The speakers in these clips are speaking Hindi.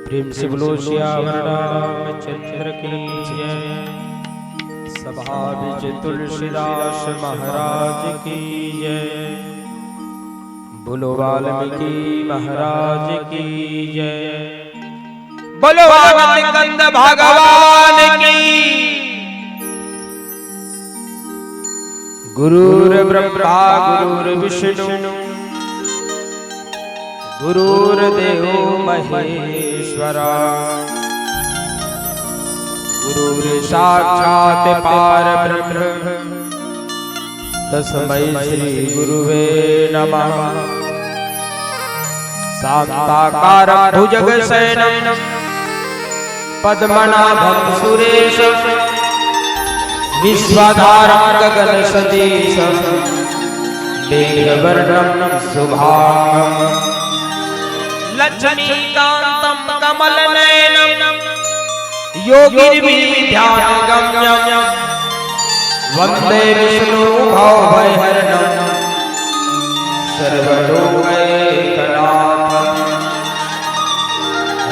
प्रेम से बोलो श्यावर रामचंद्र की जय। सभा विज तुलसीदास महाराज की जय। बोलो वाल्मीकि महाराज की जय। बोलो वाल्मीकि भगवान की। गुरुर्ब्रह्मा गुरुर्विष्णु गुरुर्देवो महेश्वरा। गुरुर्साक्षात् परब्रह्म तस्मै श्री गुरुवे नमः। शान्ताकारं भुजगशयनं पद्मनाभं सुरेशं विश्वाधारं गगनसदृशं मेघवर्णं शुभांगं लक्ष्मीकान्तं कमलनयनं योगिर्विद्यागम्यं वन्दे विष्णु भवभयहरणं सर्वलोकैकनाथं।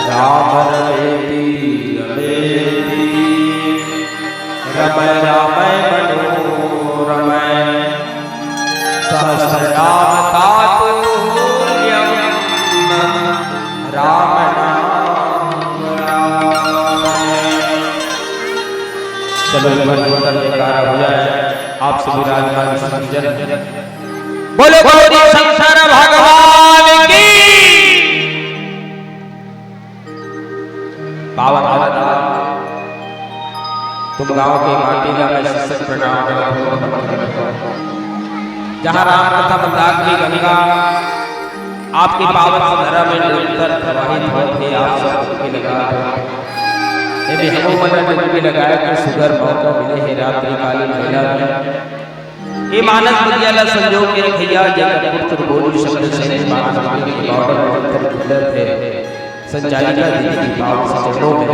राम रमेति रमेति रमय रामय मनोरमय सहस्रनाम तातुल्यं राम नाम चलो जयकारा हो जाए। आप सभी राजमान संजन बोलो गौरी शंकर भगवान की। पावन तुम गांव की माटी का मैं सत्संग प्रणाम करता हूं। जहां राम कथा मंदाकिनी गंगा आपकी पावन धरा में निरंतर प्रवाहित होती है। आप सबको लगा यदि हमों मन में लगाया कि सुगर मौका मिले है रात्रि कालीन बेला में ये मानस मर्यादा संजोग के रखैया जगत पुत्र बोल शब्द से मानस के बॉर्डर पर खुले थे संचालिका दीदी की पावन चरणों में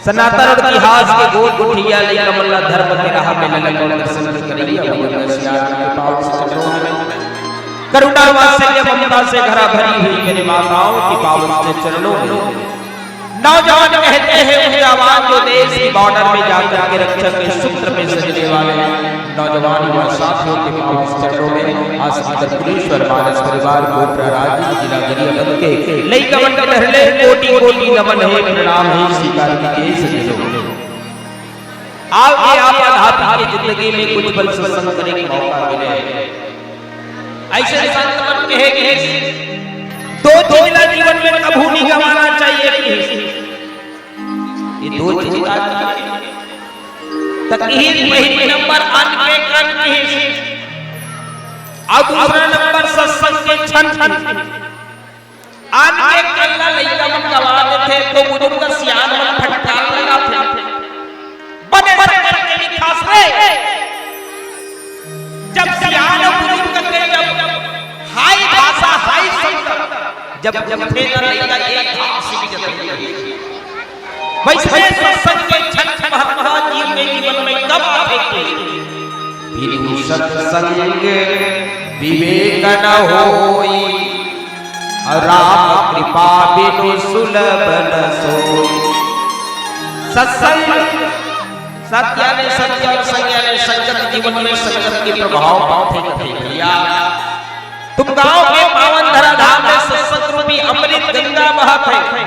सनातन और इतिहास के गोद गुठिया ले कमला धर्म के राह में लगन दर्शन करिए। भगवान श्याम के पावन चरणों में करुणा वात्सल्य ममता से घरा भरी हुई मेरी माताओं की पावन चरणों में नौजवान कहते हैं उन जवान जो देश की बॉर्डर में जाकर के रक्षक के सूत्र में सजने वाले नौजवान युवा साथियों के पावन चरणों में आज पुरीश्वर मानस परिवार को प्राराजी जिला गरियाबंद के लई कमन के पहले कोटि कोटि नमन है प्रणाम है स्वीकार कीजिए सजनों। आओ आप आपकी जिंदगी में कुछ पल सत्संग करने का मौका मिले। ऐसे संत मन कहे कि दो चीज जीवन में कभी नहीं गंवाना चाहिए। ये दो चीज तकहीर पहले नंबर अन्न के कण की और दूसरा नंबर सत्संग के क्षण अन्न के कल्ला लइका मन गवा देते तो बुजुर्ग सियान मन फटकार लगाते बने बने करके खास रे जब सियान बुजुर्ग के जब हाई भाषा हाई शब्द जब थे ना लइका एक भाव सीख जाते वैसे सत्संग के क्षण महाजीव के जीवन में कब आएंगे? बिनु सत्संग विवेक न होई, राम कृपा बिनु सुलभ न सोई। सत्संग सत्य ने सत्य और संज्ञा ने संगत जीवन में संगत के प्रभाव पाते भैया। तुम गांव के पावन धरा धाम में सत्संग रूपी अमृत गंगा बहत है।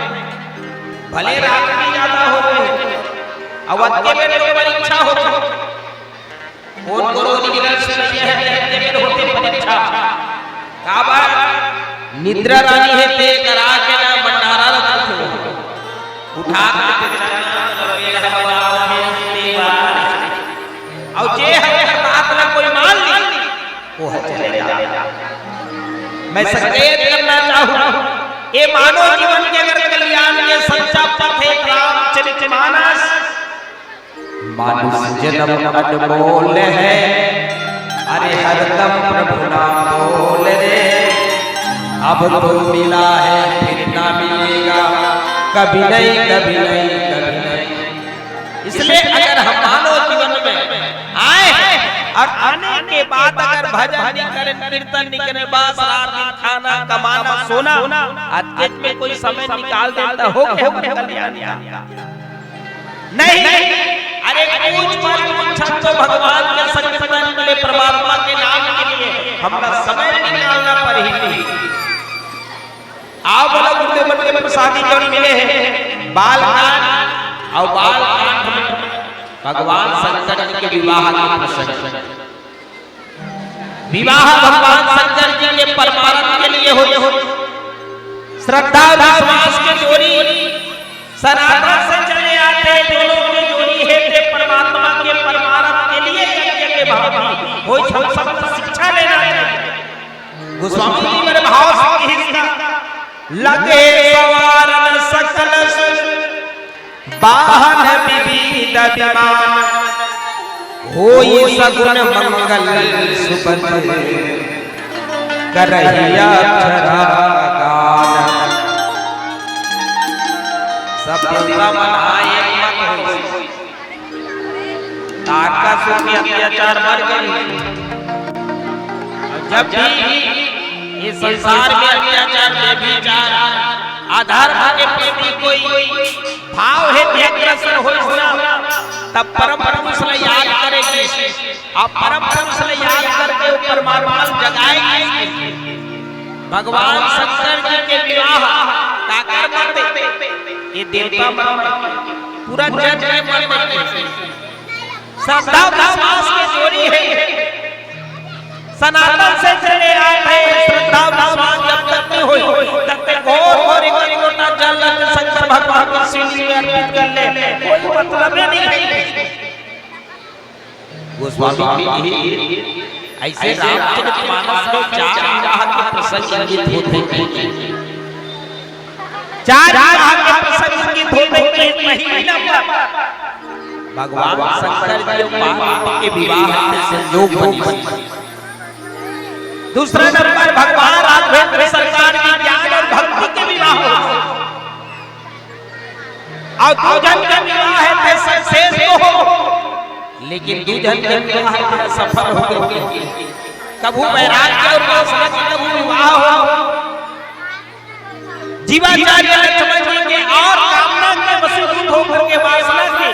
भले रात में ज्यादा हो गए, अवध के मेरे को परीक्षा हो, कौन करो निगरान से नहीं है, मेरे होते परीक्षा। काबा निद्रा रानी है ते करा के ना भंडारा रखते हो, उठा के चलना मेरा हवा है देवा। और जे हमें बात ना कोई मान ली वो है चले जा। मैं संकेत करना चाहूं, ये मानव जीवन के अगर कल्याण के सच्चा पथ है रामचरितमानस। मानुष जन्म अनमोल है, अरे हरदम प्रभु नाम बोल रे। अब तो मिला है फिर ना मिलेगा, कभी नहीं कभी नहीं कभी नहीं। इसलिए अगर हम मानव जीवन में आए और आने के बाद अगर भजन नहीं करें, कीर्तन नहीं करें, बस रात दिन खाना कमाना सोना, आज में कोई समय निकाल देता हो कल्याण नहीं। अरे कुछ तो भगवान के संकीर्तन के लिए, परमात्मा के नाम के लिए हमारा समय निकालना पड़ेगा। आओ बोला गुरुदेव मन के प्रसादी जो मिले हैं बालकांड, और बालकांड में भगवान शंकर जी के विवाह के प्रसंग। विवाह भगवान शंकर जी के परमार्थ के लिए हो, श्रद्धा विश्वास के जोड़ी सनातन से चले आते जो लोग की जोड़ी है ते परमात्मा के परमार्थ के लिए यज्ञ के भाव हो, हम सब शिक्षा लेना चाहिए। गोस्वामी जी मेरे भाव से हिस्सा लगे सवारन सकल बाहन विविध विमान, होई सगुन मंगल सुपथ करहिया अक्षरा गान। सब देवता मनाए मत होई, ताका सुख अत्याचार मर गई। जब भी ये संसार में अत्याचार व्यभिचार अधर्म के प्रति कोई भाव है अग्रसर हो, तब परम पुरुष ने याद करेगी, आप परम पुरुष ने याद करके परमात्मा जगाएंगे। भगवान शंकर जी के विवाह ताकर करते ये देवता पूरा जग में मरते। श्रद्धा विश्वास की जोड़ी है, सनातन से चले आए थे। श्रद्धा विश्वास जब तक नहीं हुई तब तक घोर एक लोटा जल शंकर भगवान के शिव में अर्पित कर ले, कोई मतलब नहीं है। गोस्वामी जी ऐसे रामचरितमानस में चार विवाह के प्रसंग अंकित होते हैं। चार विवाह के प्रसंग अंकित होते हैं महीना पर भगवान शंकर जी और पार्वती के विवाह से संयोग बनी। दूसरा नंबर भगवान राघवेंद्र सरकार की ज्ञान और भक्ति के विवाह हो, और दूजन का विवाह है शेष तो हो, लेकिन दूजन का विवाह है सफल हो गए। कबू वैराग्य और वासना की कबू विवाह हो, जीवाचार्य लक्ष्मण जी के और कामना के वशीभूत होकर के वासना के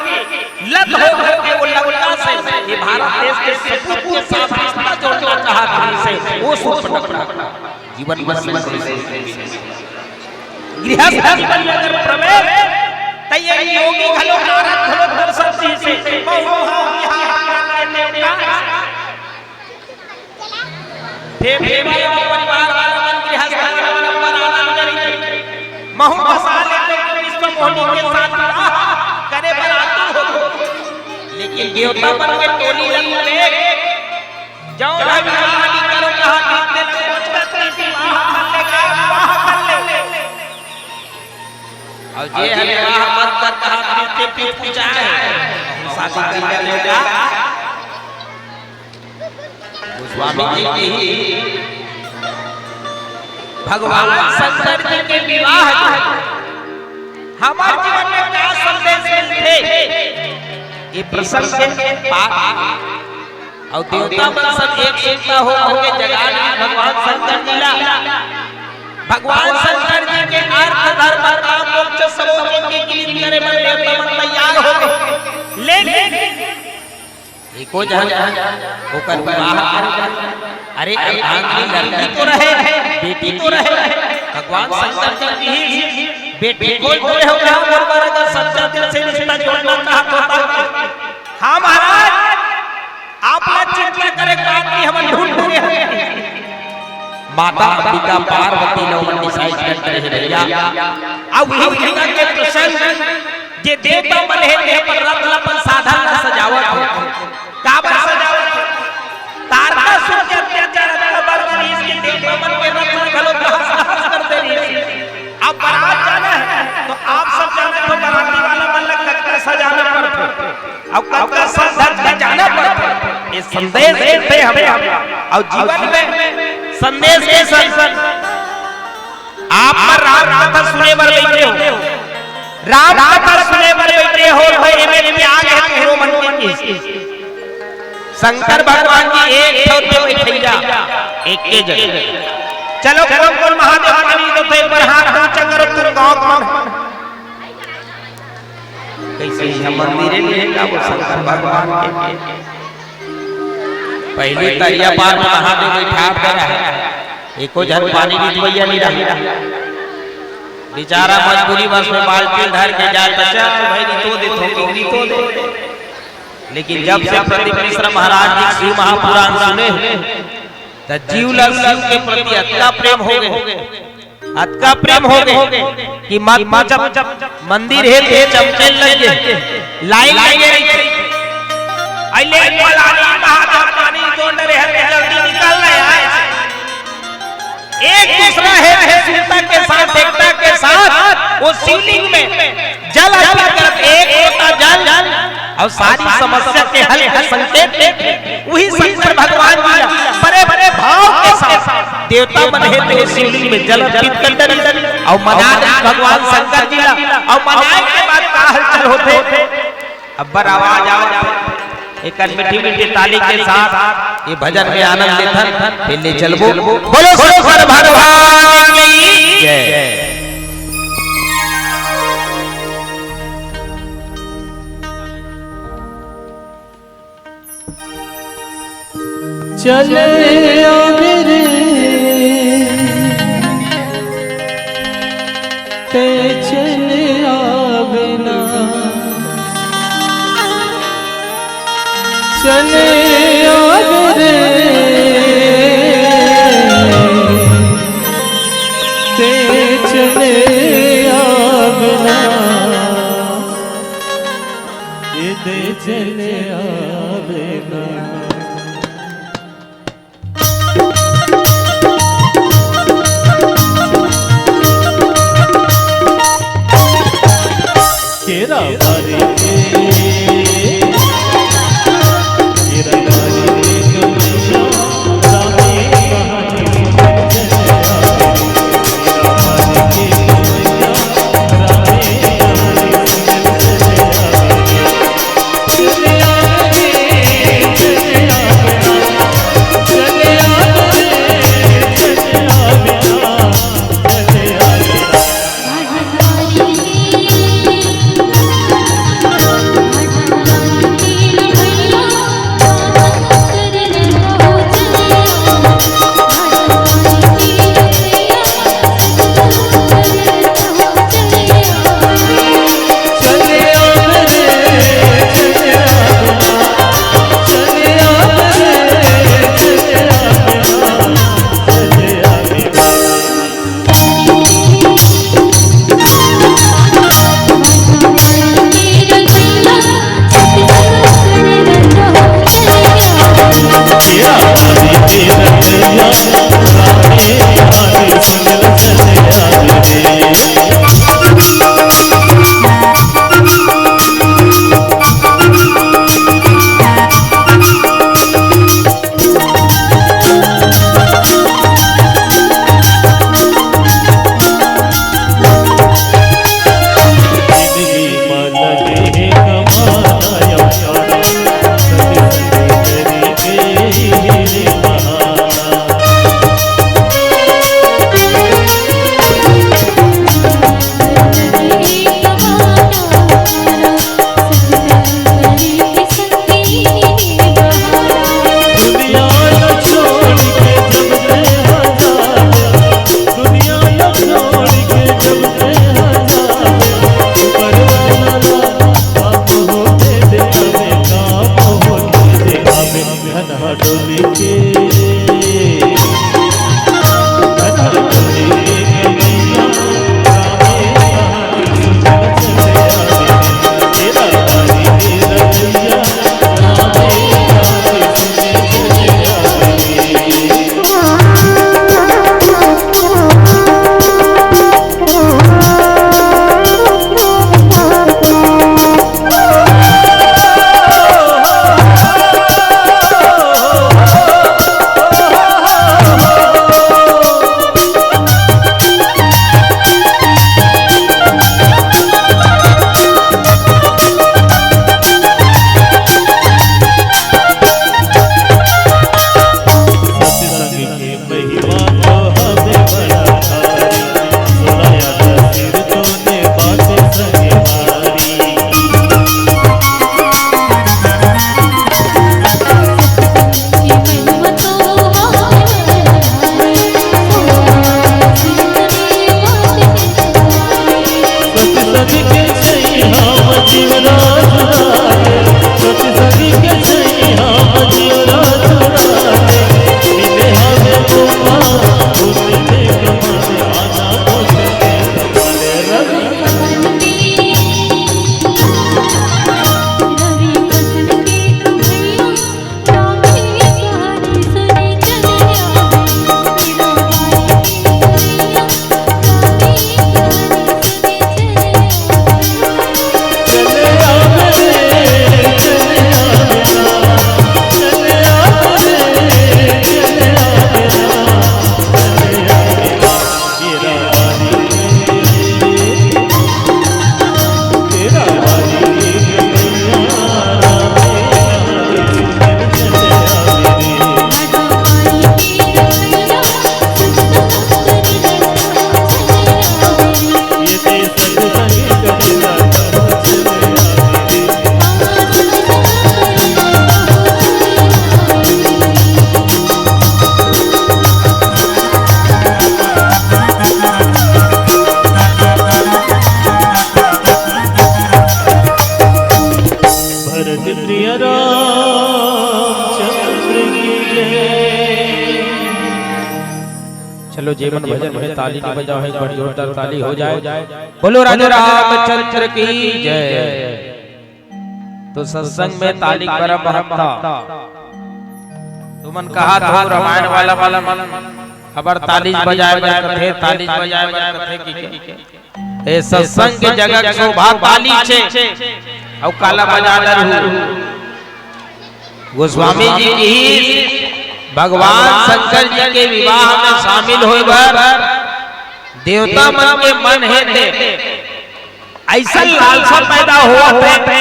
लत होकर के वो लंका से ये भारत देश के सपूत के साथ रिश्ता जोड़ना चाहता है, वो सूर्पणखा जीवन भर में गृहस्थ जीवन में अगर प्रवेश तैयारी योगी घलो नारद घलो दर्शन से बहुहा विहार करने देवता फिर परिवार वाला मन गृहस्थ नंबर आनंद करी महु मसाले के विश्व मोहनी के साथ करे बराती हो, लेकिन देवता बन के टोली रंग ले जाओ रविवानी करो कहा कहते लगे की विवाह कर ले, और जे है विवाह मत कर कहा प्रीति पे पूजा है शादी कर लेगा। गोस्वामी जी की भगवान शंकर जी के विवाह हमारे जीवन में क्या संदेश मिलते ये प्रसंग के पार और देवता मन सब एक सूत्र होके जगाने भगवान शंकर जी भगवान शंकर जी के अर्थ धर्म काम मोक्ष सबों के गिनती करे मन देवता मन तैयार हो गए लेकिन एको जहां होकर विवाह अरे आंगली लड़की तो रहे बेटी तो रहे भगवान शंकर जी ही बेटी को बोले हो गया बराबर अगर सच्चा दिल से रिश्ता जोड़ना चाहता हां महाराज आप ना चिंता करे बात की हम ढूंढ ढूंढे माता अंबिका पार्वती ने मन डिसाइड करते रहे भैया अब वही जगह के प्रसंग जे देवता मन है देह पर रत्न साधा सजावट हो काबर सजावट तारकासुर के अत्याचार का बर्बाद इसके देवता मन के रत्न घलो हंस करते रहे अब बारात जाना है तो आप सब जाने तो बाराती वाला मन लग कक्का सजाना पड़ता अब कक्का सज के जाना पड़ता ये संदेश देते हमें और जीवन में संदेश के संग आप राम कथा सुने बर बैठे हो राम कथा सुने बर बैठे हो भाई में त्याग है तेरो मन की शंकर भगवान जी एक ठोते बैठैया एक के जगह चलो बोल महादेव पानी तो थे पर हाथ ऊंचा करो तुम गांव कौन कैसे हम मंदिर में का वो शंकर भगवान के पहले तरिया पार में महादेव बैठा गया है एको जन पानी भी भैया नहीं रहा बेचारा मजबूरी बस में बाल्टी धर के जाए बच्चा भाई तो दे थोड़ी तो दे लेकिन जब से प्रदीप मिश्र महाराज जी शिव महापुराण सुने तो जीवलग शिव के प्रति अतना प्रेम हो गए अतना प्रेम हो गए कि मां जब मंदिर है थे चमके लगे लाइन लगे रही अले पलानी महादेव पानी तो डरे है जल्दी निकल रहे हैं एक दूसरा है सीता के साथ एकता के साथ वो शिवलिंग में जल अर्पण करते एक होता जल और सारी समस्या के हल का संकेत वही शंकर भगवान जी बड़े बड़े भाव के साथ देवता बने थे शिवलिंग में जल अर्पित करते और मना भगवान शंकर जी और मनाए के बाद का हलचल होते अब्बर आवाज आओ एक मीठी मीठी ताली के साथ ये भजन में आनंद लेथन फिर ले चलबो बोलो शंकर भगवान की जय चले मेरे ते चले बिना चले मेरे ते चले बिना ये दे चले बिना केरा बारी केरा बारी डोली के गधा डोली के कन्हैया तेरा बारी तेरा भैया चलो जीवन भजन में ताली की बजाओ है, बड़ी जोरदार ताली हो जाए। बोलो राजा रामचंद्र की जय। तो सत्संग में ताली का महत्ता तुमन कहा था रामायण वाला मन खबर ताली बजाए कथे ताली बजाए कथे की ए सत्संग के जगह शोभा ताली छे और काला बजादर हूं। गोस्वामी जी की भगवान शंकर जी के विवाह में शामिल होए बर देवता मन के मन है थे ऐसा लालसा पैदा हुआ थे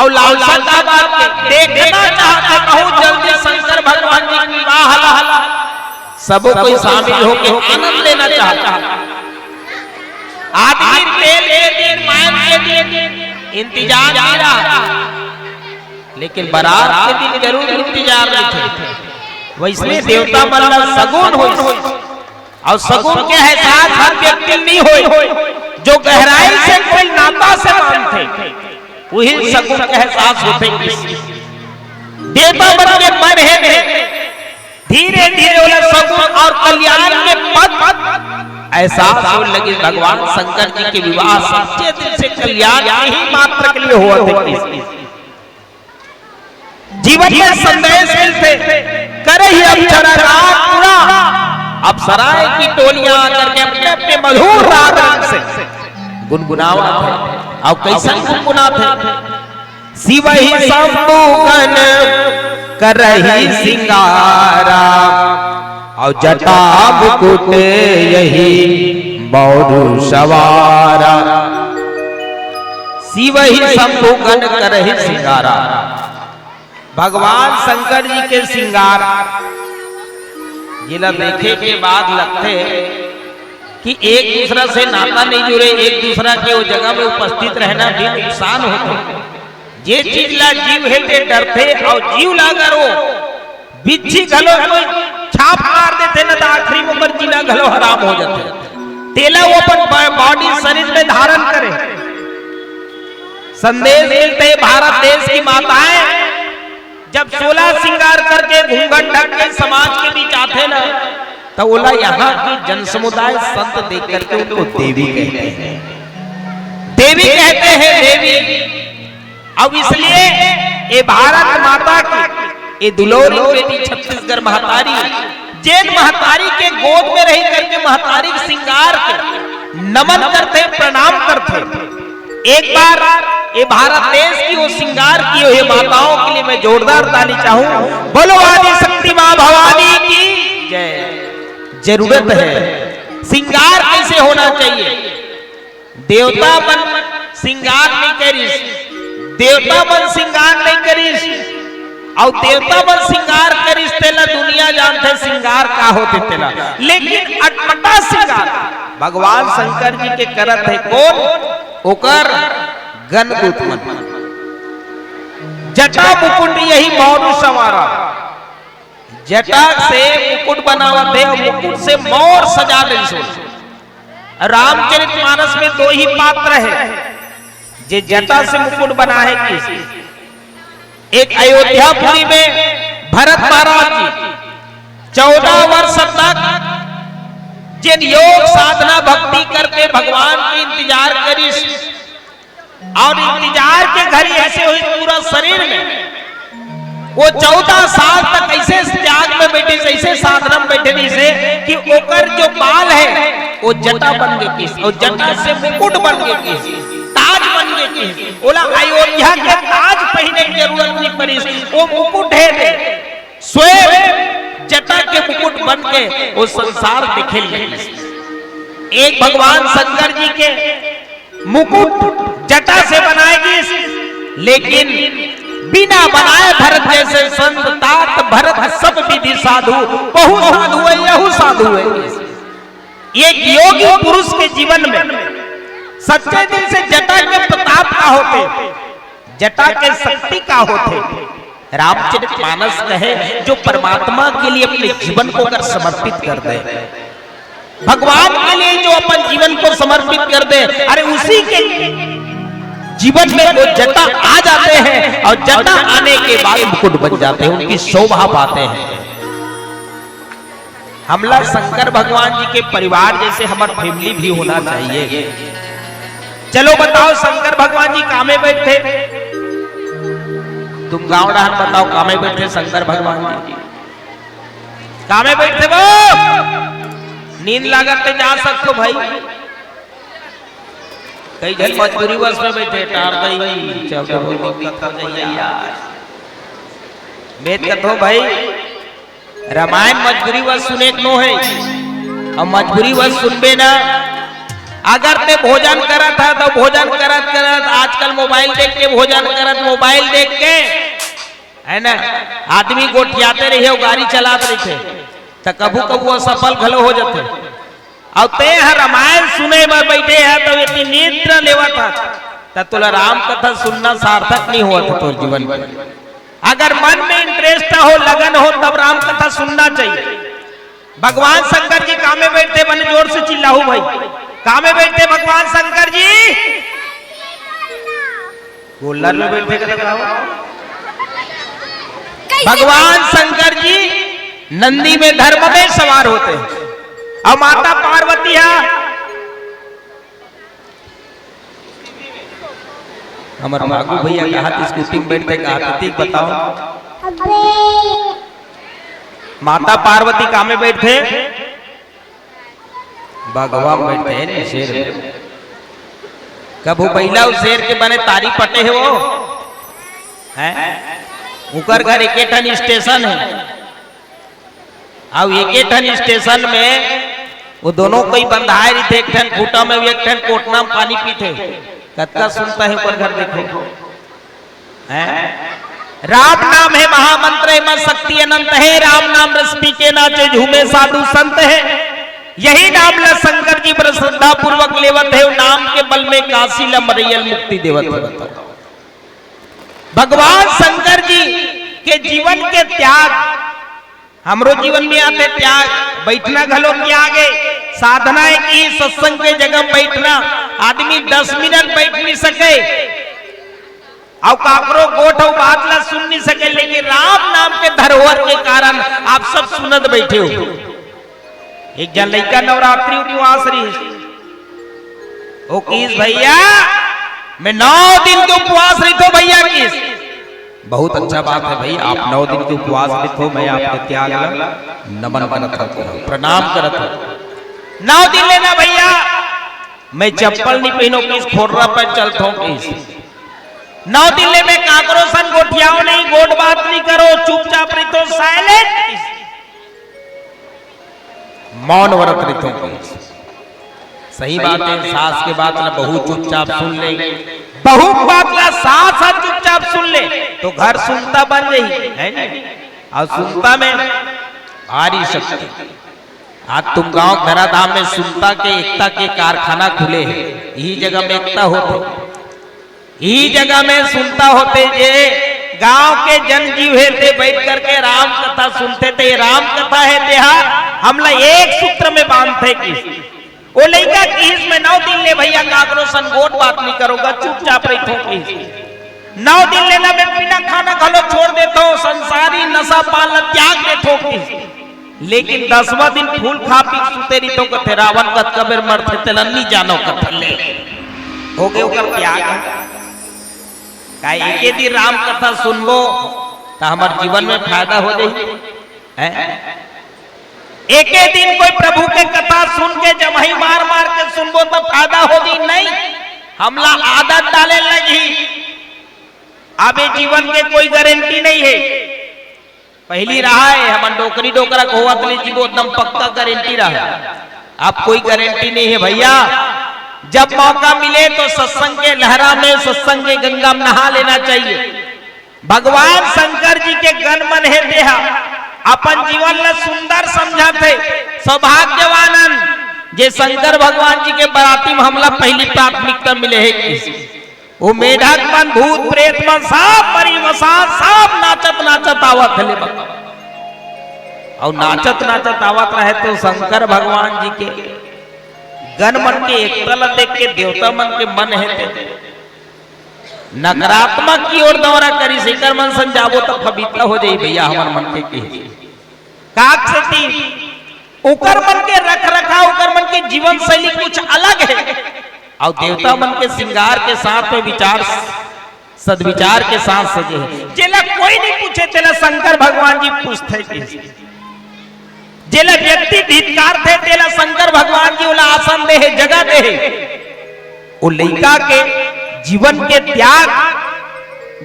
और लालसा का बात देखना चाहते बहुत जल्दी शंकर भगवान जी की विवाह सबो कोई शामिल होकर आनंद लेना चाहता। आदमी तेल के दिन मायन के दिन इंतजार कर रहा, लेकिन बारात के दिन जरूर इंतजार थे। वैसे देवता मतलब सगुन हो और सगुन के एहसास हर व्यक्ति नहीं हो जो गहराई से कोई नाता से मानते वही सगुन के एहसास होते। देवता मन के मन है धीरे धीरे वाला सगुन और कल्याण के पद एहसास होने लगे। भगवान शंकर जी के विवाह सच्चे दिल से कल्याण ही मात्र के लिए हुआ थे। जीवन में संदेश मिलते करे ही अप्सरा राग पूरा अप्सराएं की टोलियां आकर के अपने अपने मधुर राग से गुनगुनावत है। और कैसा गुनगुनाते शिव ही संबोधन कर रही सिंगारा और जटा मुकुट यही मौरू सवारा। शिव ही संबोधन कर रही सिंगारा भगवान शंकर जी के श्रृंगार जिला देखे के बाद लगते कि एक दूसरा से नाता नहीं जुड़े, एक दूसरा के वो जगह में उपस्थित रहना भी नुकसान होते। ये चीज ला जीव है के डरते और जीव लागर वो बिच्छी घलो कोई छाप मार देते न तो आखिरी में जीना घलो हराम हो जाते। तेला वो अपन बॉडी शरीर में धारण करे। संदेश मिलते भारत देश की माताएं जब 16 श्रृंगार करके घूंघट ढक के समाज के बीच आते ना, तो बोला यहाँ की जन समुदाय संत देख करके उनको देवी कहते हैं, देवी कहते हैं, देवी। अब इसलिए ये भारत माता की ये दुलोरी बेटी छत्तीसगढ़ महतारी, जैन महतारी के गोद में रह करके महतारी के श्रृंगार के नमन करते, प्रणाम करते। एक बार ये भारत देश की वो श्रृंगार की हुई माताओं के लिए मैं जोरदार ताली चाहूं। बोलो आदि शक्ति मां भवानी की जय। जरूरत है श्रृंगार कैसे होना चाहिए। देवता बन श्रृंगार नहीं करिस, देवता बन श्रृंगार नहीं करिस, और देवता बन श्रृंगार करिस तेला दुनिया जानते श्रृंगार का होते तेला, लेकिन अटपटा श्रृंगार भगवान शंकर जी के करत है। कौन ओकर गणदूत मन, जटा मुकुट यही मौरू सवारा, जटा से मुकुट बनावत है और मुकुट से मोर सजा ले। सो रामचरितमानस में दो ही पात्र है जे जटा से मुकुट बना है किसी, एक अयोध्यापुरी में भरत महाराज जी 14 वर्ष तक जिन योग साधना भक्ति करके भगवान के इंतजार करी, और इंतजार के घड़ी ऐसे हुई पूरा शरीर में वो 14 साल तक ऐसे त्याग में बैठे, ऐसे साधना में बैठे जैसे कि ओकर जो बाल है वो जटा बन गए किस, और जटा से मुकुट बन गए किस, ताज बन गए किस। बोला अयोध्या के ताज पहनने की जरूरत नहीं पड़ी, वो मुकुट है स्वयं जटा के मुकुट बन के वो संसार दिखे। एक भगवान शंकर जी के मुकुट जटा से बनाएगी, लेकिन बिना बनाए भरत जैसे संत तात भरत सब विधि साधु, बहु साधु है यहू साधु है। एक योगी पुरुष के जीवन में सच्चे दिल से जटा के प्रताप का होते, जटा के शक्ति का होते। रामचरितमानस कहे जो परमात्मा के लिए अपने जीवन को अगर समर्पित कर दे, भगवान के लिए जो अपन जीवन को समर्पित कर दे, अरे उसी के जीवन में वो जटा आ जाते हैं, और जटा आने के बाद मुकुट बन जाते हैं, उनकी शोभा पाते हैं। हमला शंकर भगवान जी के परिवार जैसे हमारा फैमिली भी होना चाहिए। चलो बताओ शंकर भगवान जी कहाँ में बैठे, तुम गांव डाहर बताओ कहाँ में बैठे शंकर भगवान जी, कहाँ में बैठे वो? नींद लागत जा सकते भाई, कई जन मजबूरी बस में बैठे टार गई, चलो दिक्कत हो जाइए यार। वेद कथो भाई रामायण मजबूरी बस सुने नो है, और मजबूरी बस सुनबे ना। अगर ते भोजन करा था तो भोजन करत करत आजकल मोबाइल देख के भोजन करत, मोबाइल देख के है ना आदमी गोठियाते रहे हो, गाड़ी चलाते रहे तो कभू कभू असफल घलो हो जाते। और ते रामायण सुने में बैठे है तो इतनी नेत्र लेवा था, तब तुला राम कथा सुनना सार्थक नहीं हुआ था तो जीवन में। अगर मन में इंटरेस्ट हो, लगन हो, तब राम कथा सुनना चाहिए। भगवान शंकर जी कहाँ में बैठते, बने जोर से चिल्लाओ भाई, कहाँ में बैठते भगवान शंकर जी? गोल्लर में बैठे का भगवान शंकर जी नंदी में धर्म में सवार होते हैं, और माता पार्वती है हमारे बाबू भैया कहा थी स्कूटी में बैठते कहा थी, बताओ माता पार्वती कहाँ में बैठे? भगवान बैठे हैं शेर। कब वो पहला उस शेर के बने तारी पटे है वो हैं, उकर घर एक ठन स्टेशन है, अब एक ठन स्टेशन में वो दोनों कोई बंधाए रही थे, एक ठन खूटा में एक ठन कोटना में पानी पीते। कत्का सुनता है ऊपर घर देखो हैं? राम नाम है महामंत्र में शक्ति अनंत है, राम नाम रस पी के नाचे झूमे साधु संत है। यही नाम ला शंकर जी पर श्रद्धा पूर्वक लेवत है, नाम के बल में काशी ला मरियल मुक्ति देवत है। भगवान शंकर जी के जीवन के त्याग हमरो जीवन में आते, त्याग बैठना घलो त्याग है, साधना है कि सत्संग के जगह बैठना, आदमी 10 मिनट बैठ नहीं सके और काकरो गोठ और बात ला सुन नहीं सके, लेकिन राम नाम के धरोहर के कारण आप सब सुनत बैठे हो। एक जन लड़का नवरात्रि उपवास रही, ओ किस भैया मैं 9 दिन के उपवास रही तो भैया किस, बहुत अच्छा बात है भाई, आप 9 दिन के उपवास रही हो, मैं आपके त्याग नमन करत हूं, प्रणाम करत हूं। 9 दिन लेना भैया, मैं चप्पल नहीं पहनो किस, फोर्रा पर चलता हूं किस। 9 दिन ले मैं काकरो सन गोठियाओ नहीं, गोट बात नहीं करो, चुपचाप रही तो साइलेंट मौन व्रत रही हो। सही बात है, सास के बात ना बहू चुपचाप सुन ले, बहू बात ना सास चुपचाप सुन ले तो घर सुनता बन गई है नहीं, और सुनता में भारी शक्ति। आज तुम गांव धराधाम में सुनता के एकता के कारखाना खुले हैं, यही जगह में एकता होते, यही जगह में सुनता होते, ये गांव के जन जीव थे बैठ करके राम कथा सुनते थे। राम कथा है देहा हमला एक सूत्र में बांधते कि वो लड़का किस में 9 दिन ले भैया काकरो संगोट बात नहीं करोगा, चुपचाप रही थो। 9 दिन लेना मैं बिना खाना खलो छोड़ देता हूँ, संसारी नशा पाल त्याग देता हूँ। लेकिन 10वां दिन फूल खा पी सुते रही तो कथे रावण का कबर मरते तेलन्नी जानो कथले हो गए ओकर त्याग। का एक दिन राम कथा सुनबो तो हमार जीवन में फायदा हो जाए। एक दिन कोई प्रभु के कथा सुन के जब ही मार मार के सुनबो तो फायदा होगी नहीं, हमला आदत डाले लगी। अब जीवन के कोई गारंटी नहीं है, पहली रहा है हम डोकरी डोकरा खोआ जीवो एकदम पक्का गारंटी रहा, अब कोई गारंटी नहीं है भैया। जब मौका मिले तो सत्संग के लहरा में, सत्संग के गंगा में नहा लेना चाहिए। भगवान शंकर जी के गण मन है देहा अपन जीवन में सुंदर समझाते, सौभाग्यवानन जे शंकर भगवान जी के बराती में हमला पहली प्राथमिकता मिले है किसी, वो मेढक मन भूत प्रेत मन सब परिवसान सब नाचत नाचत आवत हले बता, और नाचत नाचत आवत रहे तो शंकर भगवान जी के गण मन के एकता देख के देवता मन के मन है नकारात्मक की ओर दौरा करी, शिकर मन संजाबो तो फबीता हो जाई भैया हमार मन के काक से उकर मन के रख रखा, उकर मन के जीवन शैली कुछ अलग है, और देवता मन के श्रृंगार के साथ में विचार सदविचार के साथ सजे है। जेला कोई नहीं पूछे तेला शंकर भगवान जी पूछते किसी, जेला व्यक्ति धिक्कार थे तेला शंकर भगवान जी उला आसन दे है, जगह दे है। वो लड़का के जीवन के त्याग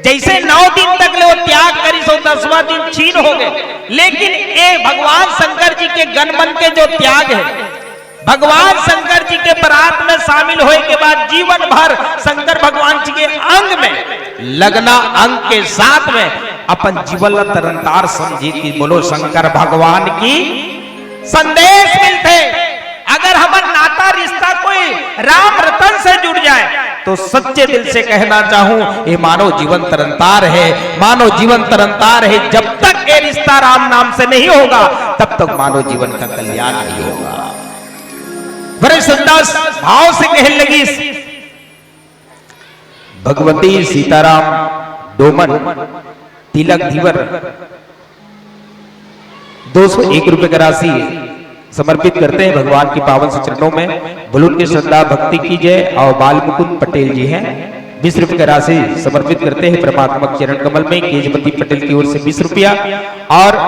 जैसे 9 दिन तक ले वो त्याग करी सो 10वां दिन छीन हो गए, लेकिन ये भगवान शंकर जी के गणमन के जो त्याग है, भगवान शंकर जी के बरात में शामिल होने के बाद जीवन भर शंकर भगवान जी के अंग में लगना, अंग के साथ में अपन जीवन तरनतार समझी कि बोलो शंकर भगवान की संदेश मिलते। अगर हमारा नाता रिश्ता कोई राम रतन से जुड़ जाए तो सच्चे दिल से कहना चाहूं ये मानव जीवन तरनतार है, मानव जीवन तरनतार है। जब तक ये रिश्ता राम नाम से नहीं होगा तब तक मानव जीवन का कल्याण नहीं होगा। बड़े संदास भाव से कहने लगी भगवती सीताराम डोमन तिलक धीवर 201 रुपए का राशि समर्पित करते हैं भगवान की पावन से चरणों में। बुलुन की श्रद्धा भक्ति कीजिए। और बाल मुकुंद पटेल जी हैं 20 रुपए का राशि समर्पित करते हैं परमात्मा चरण कमल में। केजमती पटेल की ओर से 20 रुपया और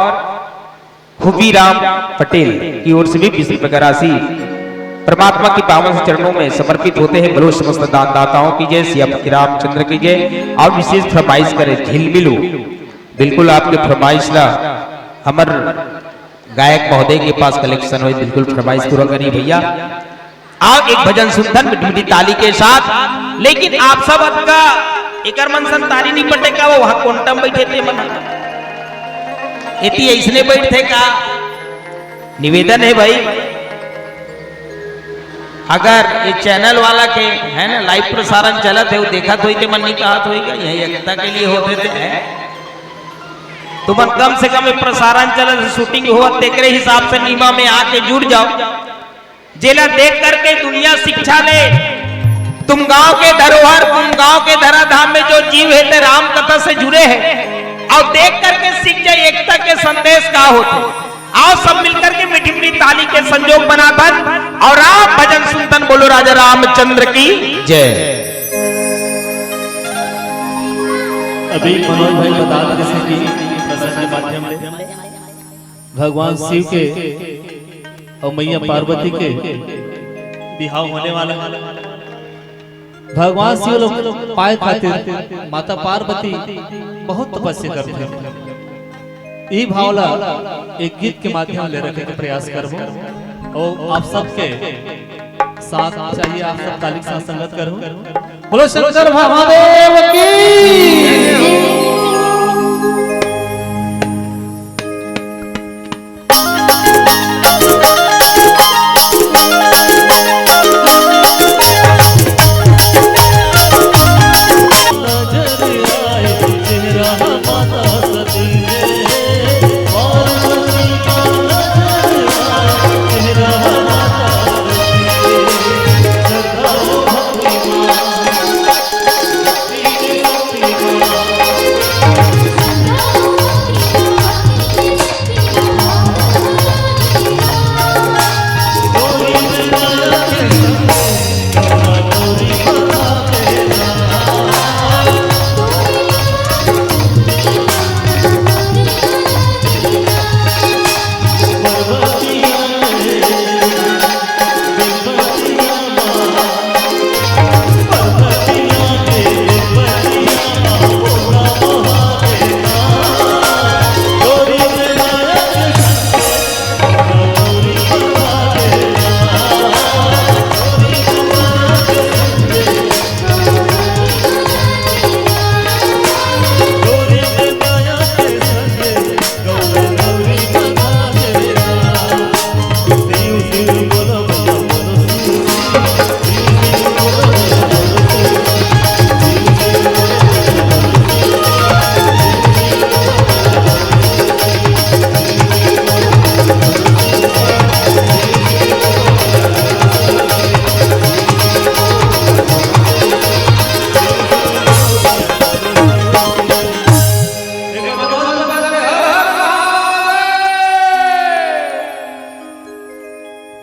खुबी राम पटेल की ओर से भी 20 रुपए का राशि परमात्मा की पावन से चरणों में समर्पित होते हैं। बलो समस्त दानदाताओं की जय, सियापति रामचंद्र की जय। और विशेष फरमाइश करें झिलमिलू, बिल्कुल आपके फरमाइश ला हमर गायक महोदय के पास कलेक्शन हो, बिल्कुल फरमाइश पूरा करिए भैया। आओ एक भजन सुनतन मिठी ताली के साथ। लेकिन आप सब का एकर मन संतारी नहीं पटे का, वो वहां कोंटम बैठे थे मन एती ऐसने बैठे का। निवेदन है भाई, अगर ये चैनल वाला के है ना लाइव प्रसारण चलत है वो देखा तो मन नहीं कहा तो यही एकता के लिए होते थे तो मन कम से कम प्रसारण चलत शूटिंग हुआ तेरे हिसाब से नीमा में आके जुड़ जाओ। जेला देख करके दुनिया शिक्षा ले तुम गांव के धरोहर, तुम गांव के धराधाम में जो जीव है ते राम कथा से जुड़े हैं और देख करके सीख जाए एकता के संदेश का होते। आओ सब मिलकर के मीठी मीठी ताली के संजोग बनातन और राम भजन सुनतन। बोलो राजा रामचंद्र की जय। अभी मनोज भाई बता रहे थे कि प्रसंग के माध्यम से भगवान शिव के और मैया पार्वती के बिहाव होने वाला है। भगवान शिव लोग पाए खातिर माता पार्वती बहुत तपस्या करते हैं। यही भावला एक गीत के माध्यम ले रखे के प्रयास करबो और आप सबके साथ चाहिए, आप सब ताली के साथ संगत करो। बोलो शंकर महादेव की।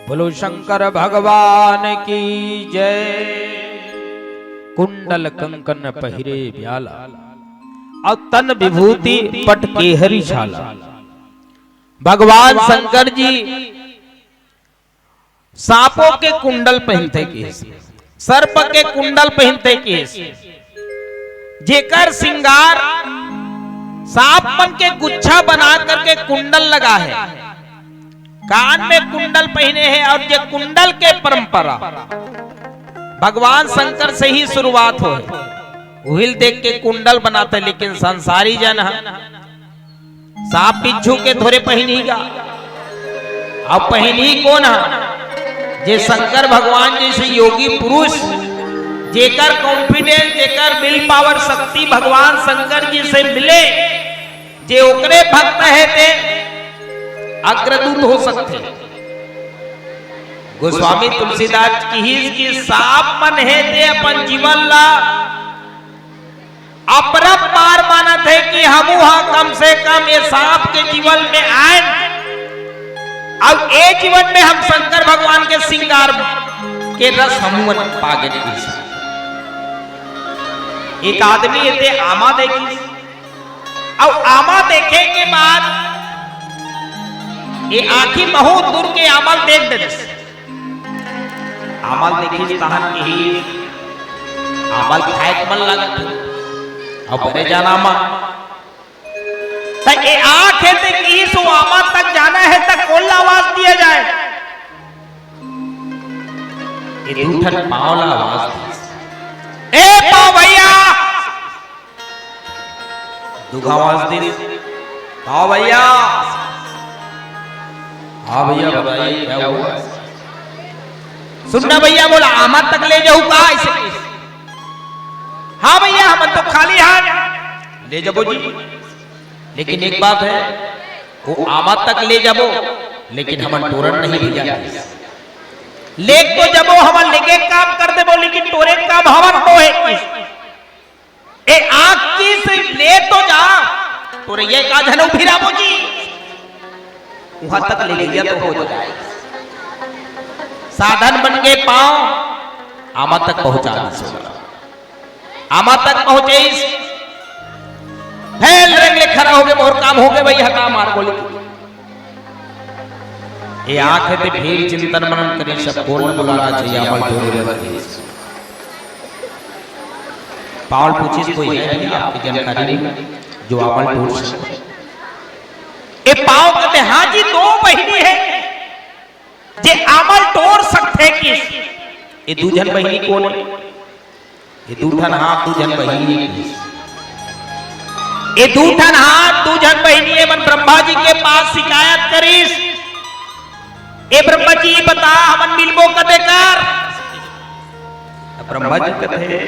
बोलो शंकर भगवान की जय। कुंडल कंकन पहिरे ब्याला और तन विभूति पट केहरी छाला। भगवान शंकर जी सांपों के कुंडल पहनते केस, सर्प के कुंडल पहनते केस, जेकर सिंगार सांप मन के गुच्छा बना करके कुंडल लगा है, कान में कुंडल पहने हैं। और ये कुंडल के परंपरा भगवान शंकर से ही शुरुआत हो है। उहिल देख के कुंडल बनाते, लेकिन संसारी जन सांप बिच्छू के थोड़े पहनीगा। अब पहनी कौन है? जे शंकर भगवान जैसे योगी पुरुष, जेकर कॉन्फिडेंस, जेकर विल पावर शक्ति भगवान शंकर जी से मिले, जे ओकरे भक्त है ते अग्रदूत हो सकते। गोस्वामी तुलसीदास की सांप मन है ते अपन जीवन ला अपरम पार मानत है कि हम कम से कम ये सांप के जीवन में आए। अब ए जीवन में हम शंकर भगवान के श्रृंगार के रस हम पागे। एक आदमी ये आमा देखी, अब आमा देखे के बाद ये आखी बहुत दूर के आमल देख दे। आमल देखी तहन की आमल खाए मन लगत अब बड़े जाना मा तक ये आंख है ते की सो आमा तक जाना है तक कौन आवाज दिया जाए। ये दूठन पावला आवाज दी, ए पाव भैया दुख आवाज दी, पाव भैया। हाँ भैया बताइए क्या हुआ? सुनना भैया बोला आमा तक ले जाऊं का ऐसे? हाँ भैया हम तो खाली हाथ ले जाबो जी, लेकिन एक बात है वो आमा तक ले जाबो लेकिन हम तोरण नहीं भेजा। लेक तो जब वो हमन लेके काम कर दे बोली कि तोरे काम हमन हो है ए आंख की से ले तो जा तोरे ये का जन फिरा बोजी वहां तक ले गया तो हो जाए साधन बन के पांव आमा तक पहुंचा आमा तक पहुंचे फैल रंग खड़ा हो गए मोर काम हो गए भैया काम मार बोली ये आंख है ते फिर चिंतन मनन करे सब बोल बुलाना चाहिए अमल ढूंढ रहे पावल पूछी कोई है आपकी जानकारी नहीं जो अमल ढूंढ सके ये पाव कहते हाँ जी दो बहिनी है जे अमल तोड़ सकते किस ये दूजन बहिनी कौन है ये दूठन हाथ दूजन बहिनी ये दूठन हाथ दूजन बहिनी है मन ब्रह्मा जी के पास शिकायत करीस ए ब्रह्मा जी बता हमन मिलबो कदे कर ब्रह्मा जी कहते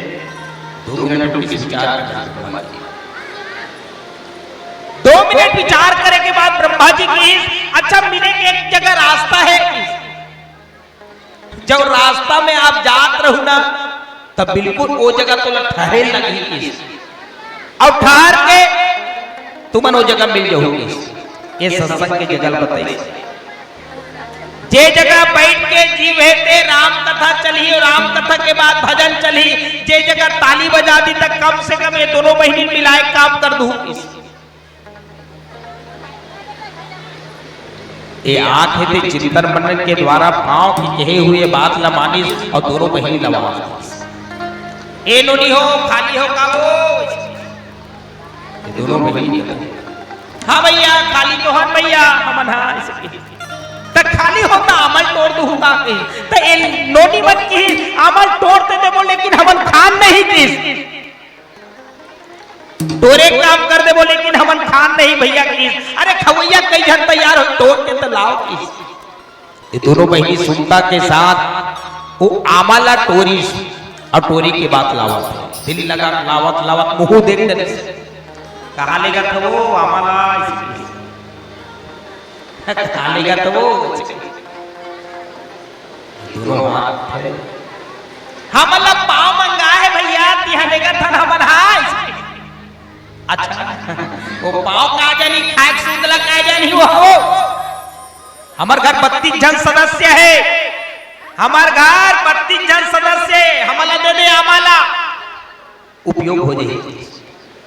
2 मिनट की विचार ब्रह्मा जी 2 मिनट विचार करे के बाद ब्रह्मा जी की अच्छा मिले के एक जगह रास्ता है जब रास्ता में आप जात रहो ना तब बिल्कुल वो जगह तो ठहरे लगी और ठहर के तुमन वो जगह मिल जाओगी ये सत्संग की जगह बताइए जे जगह बैठ के जीव हेते राम कथा चली और राम कथा के बाद भजन चली जे जगह ताली बजा दी तक कम से कम ये दोनों बहिनी मिलाए काम कर दूं ये आंख है चिंतन मनन के द्वारा पांव की कहे हुए बात ला मानी और दोनों बहिनी लवा ए नोनी हो खाली हो का वो ये दोनों बहिनी हाँ भैया खाली तो हम भैया हमन हाँ तक खाली होता अमल तोड़ दूंगा तो ये नोनी बन की अमल तोड़ते दे बोले लेकिन हमन खान नहीं किस तोरे काम कर दे बोले लेकिन हमन खान नहीं भैया किस अरे खवैया कई जन तैयार हो तोड़ के तो लाओ किस ये दोनों बहिनी सुनता के साथ वो आमाला टोरी और टोरी की बात लावत दिल लगा लावत लावत मुंह देखते कहा लेगा था वो आमाला खालेगा तो वो दोनों हाथ है हमला पाव मंगा है भैया तिहलेगा था हमन हाय अच्छा वो पाव का जानी खाए सुंदला का जानी वो हो हमार घर 32 जन सदस्य है हमार घर 32 जन सदस्य हमला दे दे हमारा उपयोग हो जाए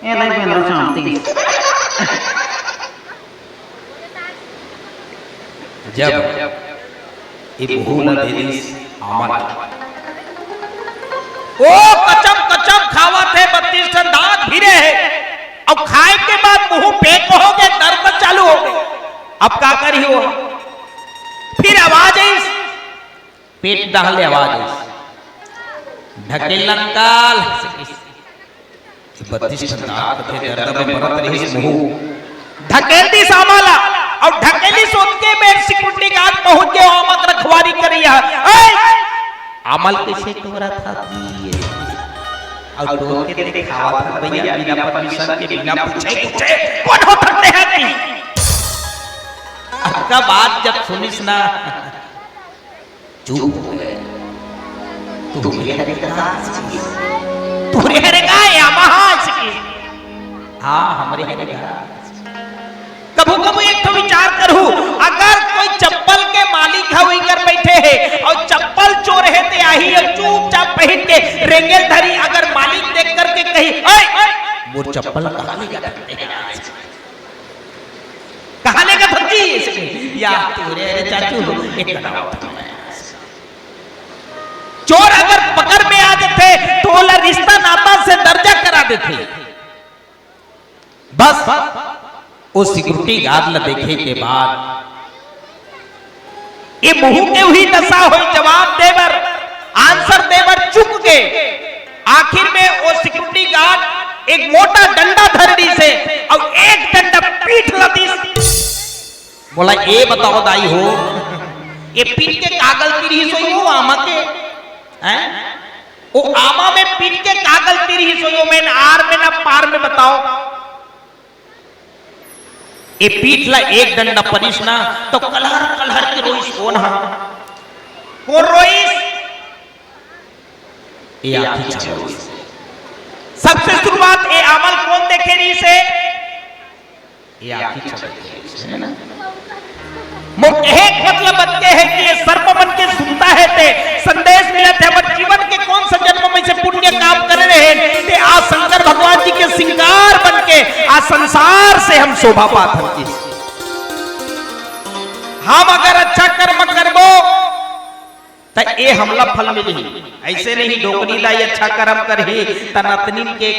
ये नहीं मैं चाहती जब ये भूल दे दी आमल ओ कचम कचम खावत है 32 टन दांत भिरे है अब खाए के बाद मुंह पेट हो गए दर्द चालू हो गए अब क्या करी हो फिर आवाज आई पेट डाले आवाज आई ढकेलन काल 32 टन दांत थे दर्द में मरत रही मुंह ढकेल दी सामाला और ढकेली सोच के मेरे सिक्योरिटी गार्ड पहुंच गए आमक रखवारी करिया अमल कैसे तोरा था और डोर के देखे खावा था भैया बिना परमिशन के बिना पूछे कौन हो सकते हैं कि आपका बात जब सुनिस ना चुप हो गए तू मेरे का या महाज की हाँ हमारे हरेगा कभू कभू एक तो विचार करूं अगर कोई चप्पल के मालिक है वही कर बैठे हैं और चप्पल चोर है ते आही और चुपचाप पहन के रेंगेल धरी अगर मालिक देख करके कही वो चप्पल कहां लेगा कहां लेगा भक्ति या तोरे अरे चाचू एक बनाओ चोर अगर पकड़ में आ जाते तो ला रिश्ता नाता से दर्जा करा देते बस वो सिक्योरिटी गार्ड देखे के बाद ये मुंह के हुई दशा हुई जवाब देवर आंसर देवर चुप गए आखिर में वो सिक्योरिटी गार्ड एक मोटा डंडा धरड़ी से और एक डंडा पीठ लती बोला ये बताओ दाई हो ये पीठ के कागल तिरी सोई हो आमा के हैं वो आमा में पीठ के कागल तिरी सोई हो मैं आर में ना पार में बताओ ए पीठ ला एक डंडा परिस ना तो कलहर कलहर के रोइस कौन हा कौन रोईस? ये आखी चलोईस। सबसे शुरुआत ये अमल कौन देखे रही से? ये आखी चलोईस है ना। एक मतलब बच्चे है कि ये सर्प बन के सुनता है ते संदेश मिला थे हमारे जीवन के कौन सा जन्म में से पुण्य काम कर रहे हैं ते आज शंकर भगवान जी के श्रृंगार बन के आज संसार से हम शोभा पात हैं। हम अगर अच्छा कर्म करबो तो ये हमला फल मिली। ऐसे नहीं डोकरी लाई अच्छा कर्म करही तनतनी के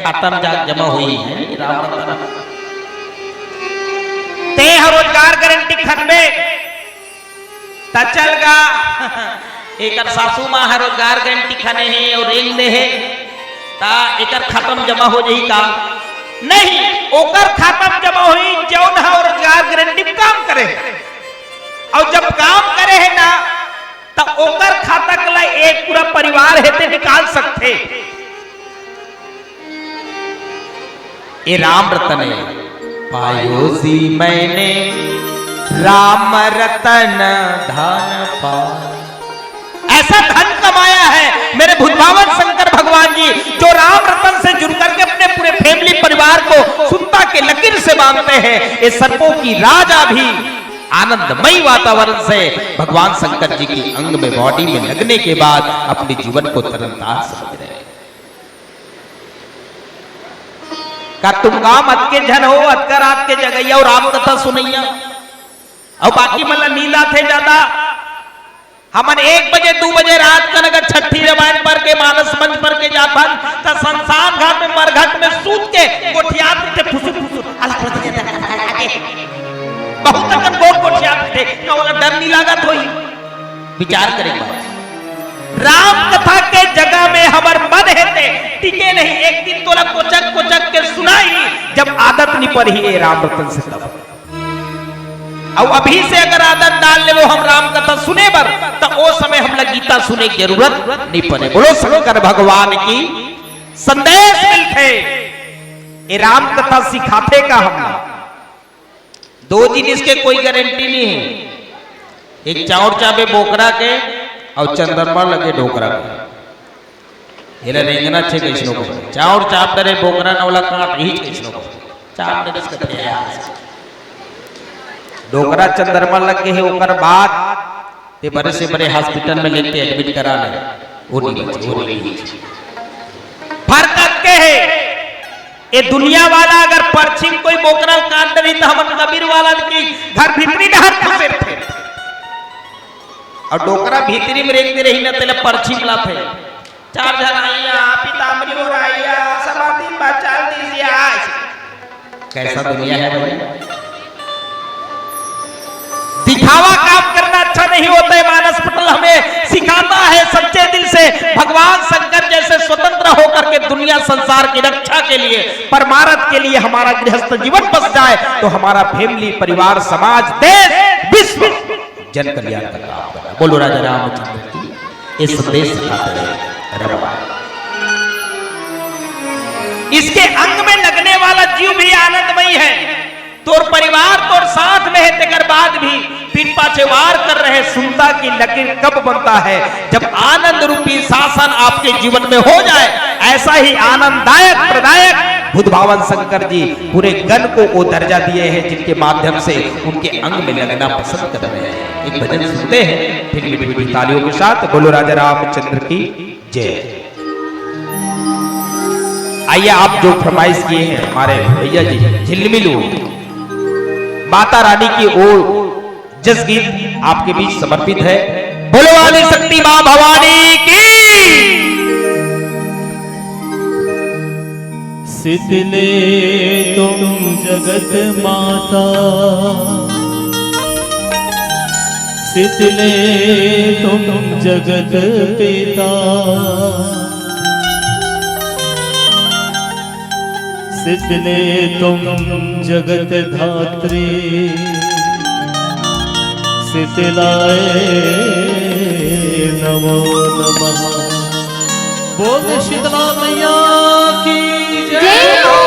खातम जाग जमा हुई है राम रतन ते रोजगार गारंटी खनबे ता चलगा एकर सासू मां रोजगार गारंटी खने है और रेंग दे है ता एकर खत्म जमा हो जाई का नहीं ओकर खत्म जमा हुई जौन है रोजगार गारंटी काम करे और जब काम करे है ना तो ओकर खाता के लिए एक पूरा परिवार हेते निकाल सकते। ये राम रतन है पायो सी मैंने राम रतन धन पाया। ऐसा धन कमाया है मेरे भुजभावन शंकर भगवान जी जो राम रतन से जुड़ करके अपने पूरे फैमिली परिवार को सुनता के लकीर से बांधते हैं। ये सर्पों की राजा भी आनंदमयी वातावरण से भगवान शंकर जी की अंग में बॉडी में लगने के बाद अपने जीवन को तरनतार समझ रहे हैं। का तुम काम अत के जन हो अतका रात के जगैया और राम कथा सुनैया और बाकी मतलब नींद आते ज्यादा हमन 1 बजे 2 बजे रात का अगर छठी रामायण पर के मानस मंच पर के जाथन त संसार घाट में मरघट में सूत के गोठियात थे फुसुर फुसुर बहुत तक गोट गोठियात थे ना वाला डर नहीं लागत होई। विचार करेंगे राम कथा के जगह में हमार मन हेते टिके नहीं। एक दिन तोला कोचक कोचक के सुनाई जब आदत नहीं पड़ी है राम रतन से तब और अभी से अगर आदत डाल ले वो हम राम कथा सुने बर तो वो समय हम लोग गीता सुने की जरूरत नहीं पड़े। बोलो शंकर भगवान की संदेश मिलते ये राम कथा सिखाते का हम 2 जिनिस के कोई गारंटी नहीं है। एक चाउर चाबे बोकरा के और चंद्रमा लगे डोकरा के एरा रेंगना छे कैसनो को चाउर चाप डरे बोकरा नवला काट ही कैसनो को चाप डरे सकते हैं डोकरा चंद्रमा लगे है ओकर बाद ते बड़े से बड़े हॉस्पिटल में लेके एडमिट करा ले वो नहीं बचे वो नहीं फर्क के है। ये दुनिया वाला अगर परछिन कोई बोकरा काट रही तो हम कबीर वाला की घर भीतरी डहर फंसे थे और डोकरा भीतरी में रेंगते रही ना तेले परछी मिला थे 4 जन आइया पितामरी हो आइया समाधि बचाल दीजिए आज। कैसा दुनिया है भाई। दिखावा काम करना अच्छा नहीं होता है। मानस पटल हमें सिखाता है सच्चे दिल से भगवान शंकर जैसे स्वतंत्र होकर के दुनिया संसार की रक्षा के लिए परमार्थ के लिए हमारा गृहस्थ जीवन बस जाए तो हमारा फैमिली परिवार समाज देश विश्व जन कल्याण का काम करना। बोलो राजा रामचंद्र की ये संदेश सिखाते हैं। इसके अंग में लगने वाला जीव भी आनंदमयी है। तोर परिवार तोर साथ में है तेकर बाद भी पीठ पाछे वार कर रहे सुनता की लकीर कब बनता है जब आनंद रूपी शासन आपके जीवन में हो जाए। ऐसा ही आनंददायक प्रदायक बुद्धभावन शंकर जी पूरे गण को वो दर्जा दिए हैं जिनके माध्यम से उनके अंग में लगना पसंद कर रहे हैं। एक भजन सुनते हैं फिर मीठी मीठी तालियों के साथ बोलो राजा रामचंद्र की जय। आइए आप जो फरमाइश किए हैं हमारे भैया जी झिलमिलू माता रानी की ओर जस गीत आपके बीच समर्पित है। बोलो वाली शक्ति मां भवानी की। शीतले तुम जगत माता शीतले तुम जगत पिता शीतले तुम जगत धात्री शीतलाए नमो नमः। बोल शीतला मैया की जय हो।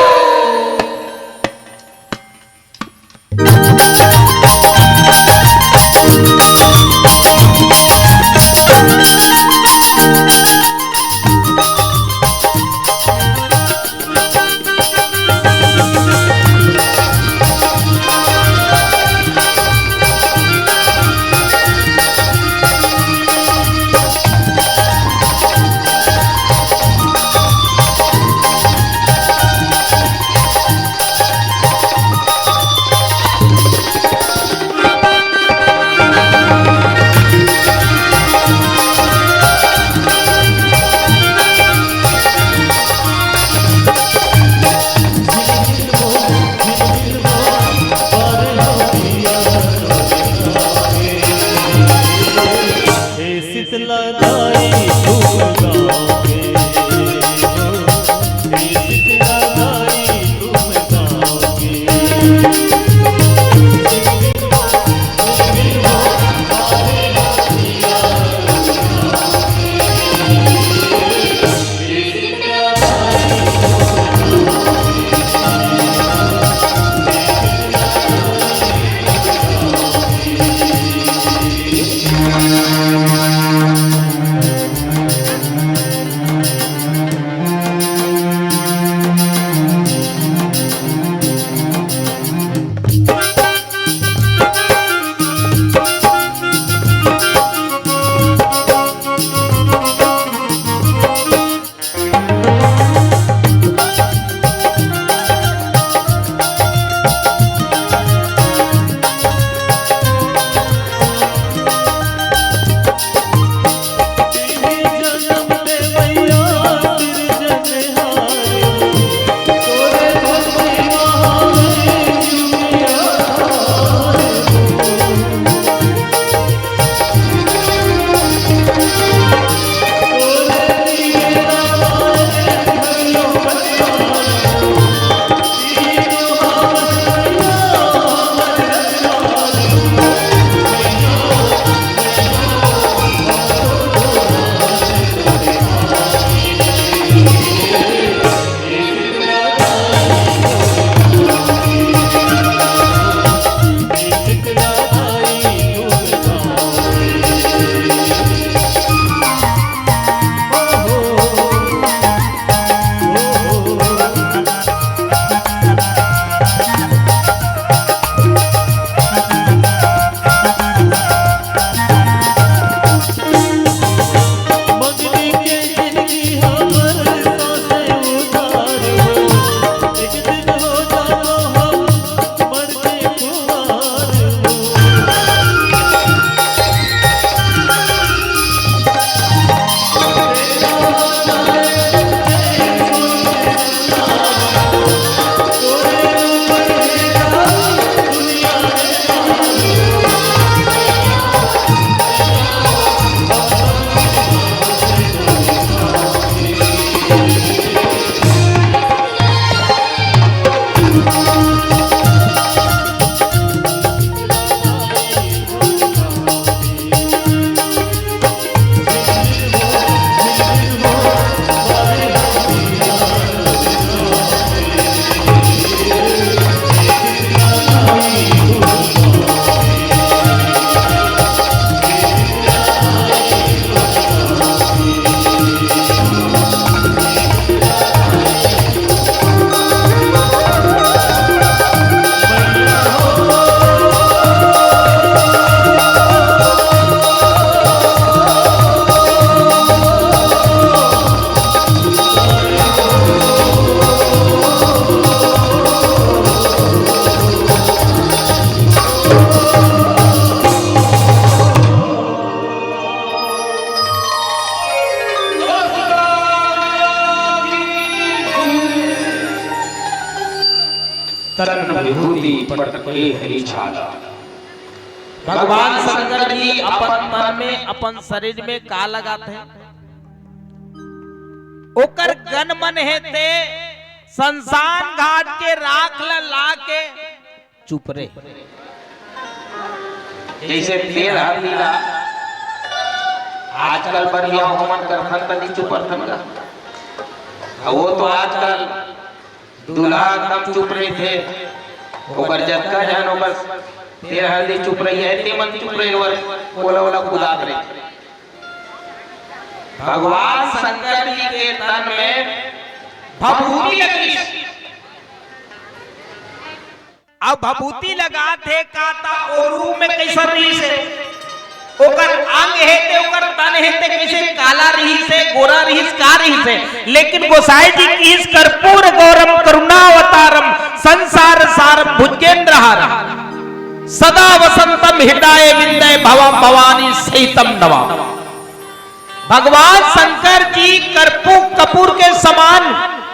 हे हरि छाला। भगवान शंकर जी अपन तन में अपन शरीर में का लगाते हैं? ओकर गन मन हेते संसान घाट के राख ला के चुप रे। जैसे तेल हल्ला आजकल बढ़िया होमन करथन तनी चुप रहथन का। वो तो आजकल दूल्हा एकदम चुप रहे थे, ओकर जत्था जन ओकर तेल हल्दी चुप रही है, ते मन चुप रहे और बोला बोला खुदात रहे। भगवान शंकर जी के तन में भभूति लगी। अब भभूति लगा थे काता और रूप में कैसा रही से ओकर अंग है ते ओकर तन है ते कैसे काला रही से गोरा रही का रही से। लेकिन गोसाई जी की इस कर्पूर गौरम करुणावतारम संसार सार भुजगेंद्रहारम सदा वसंतम हृदय विंदय भवम भवानी सहितम नवा। भगवान शंकर जी कपूर के समान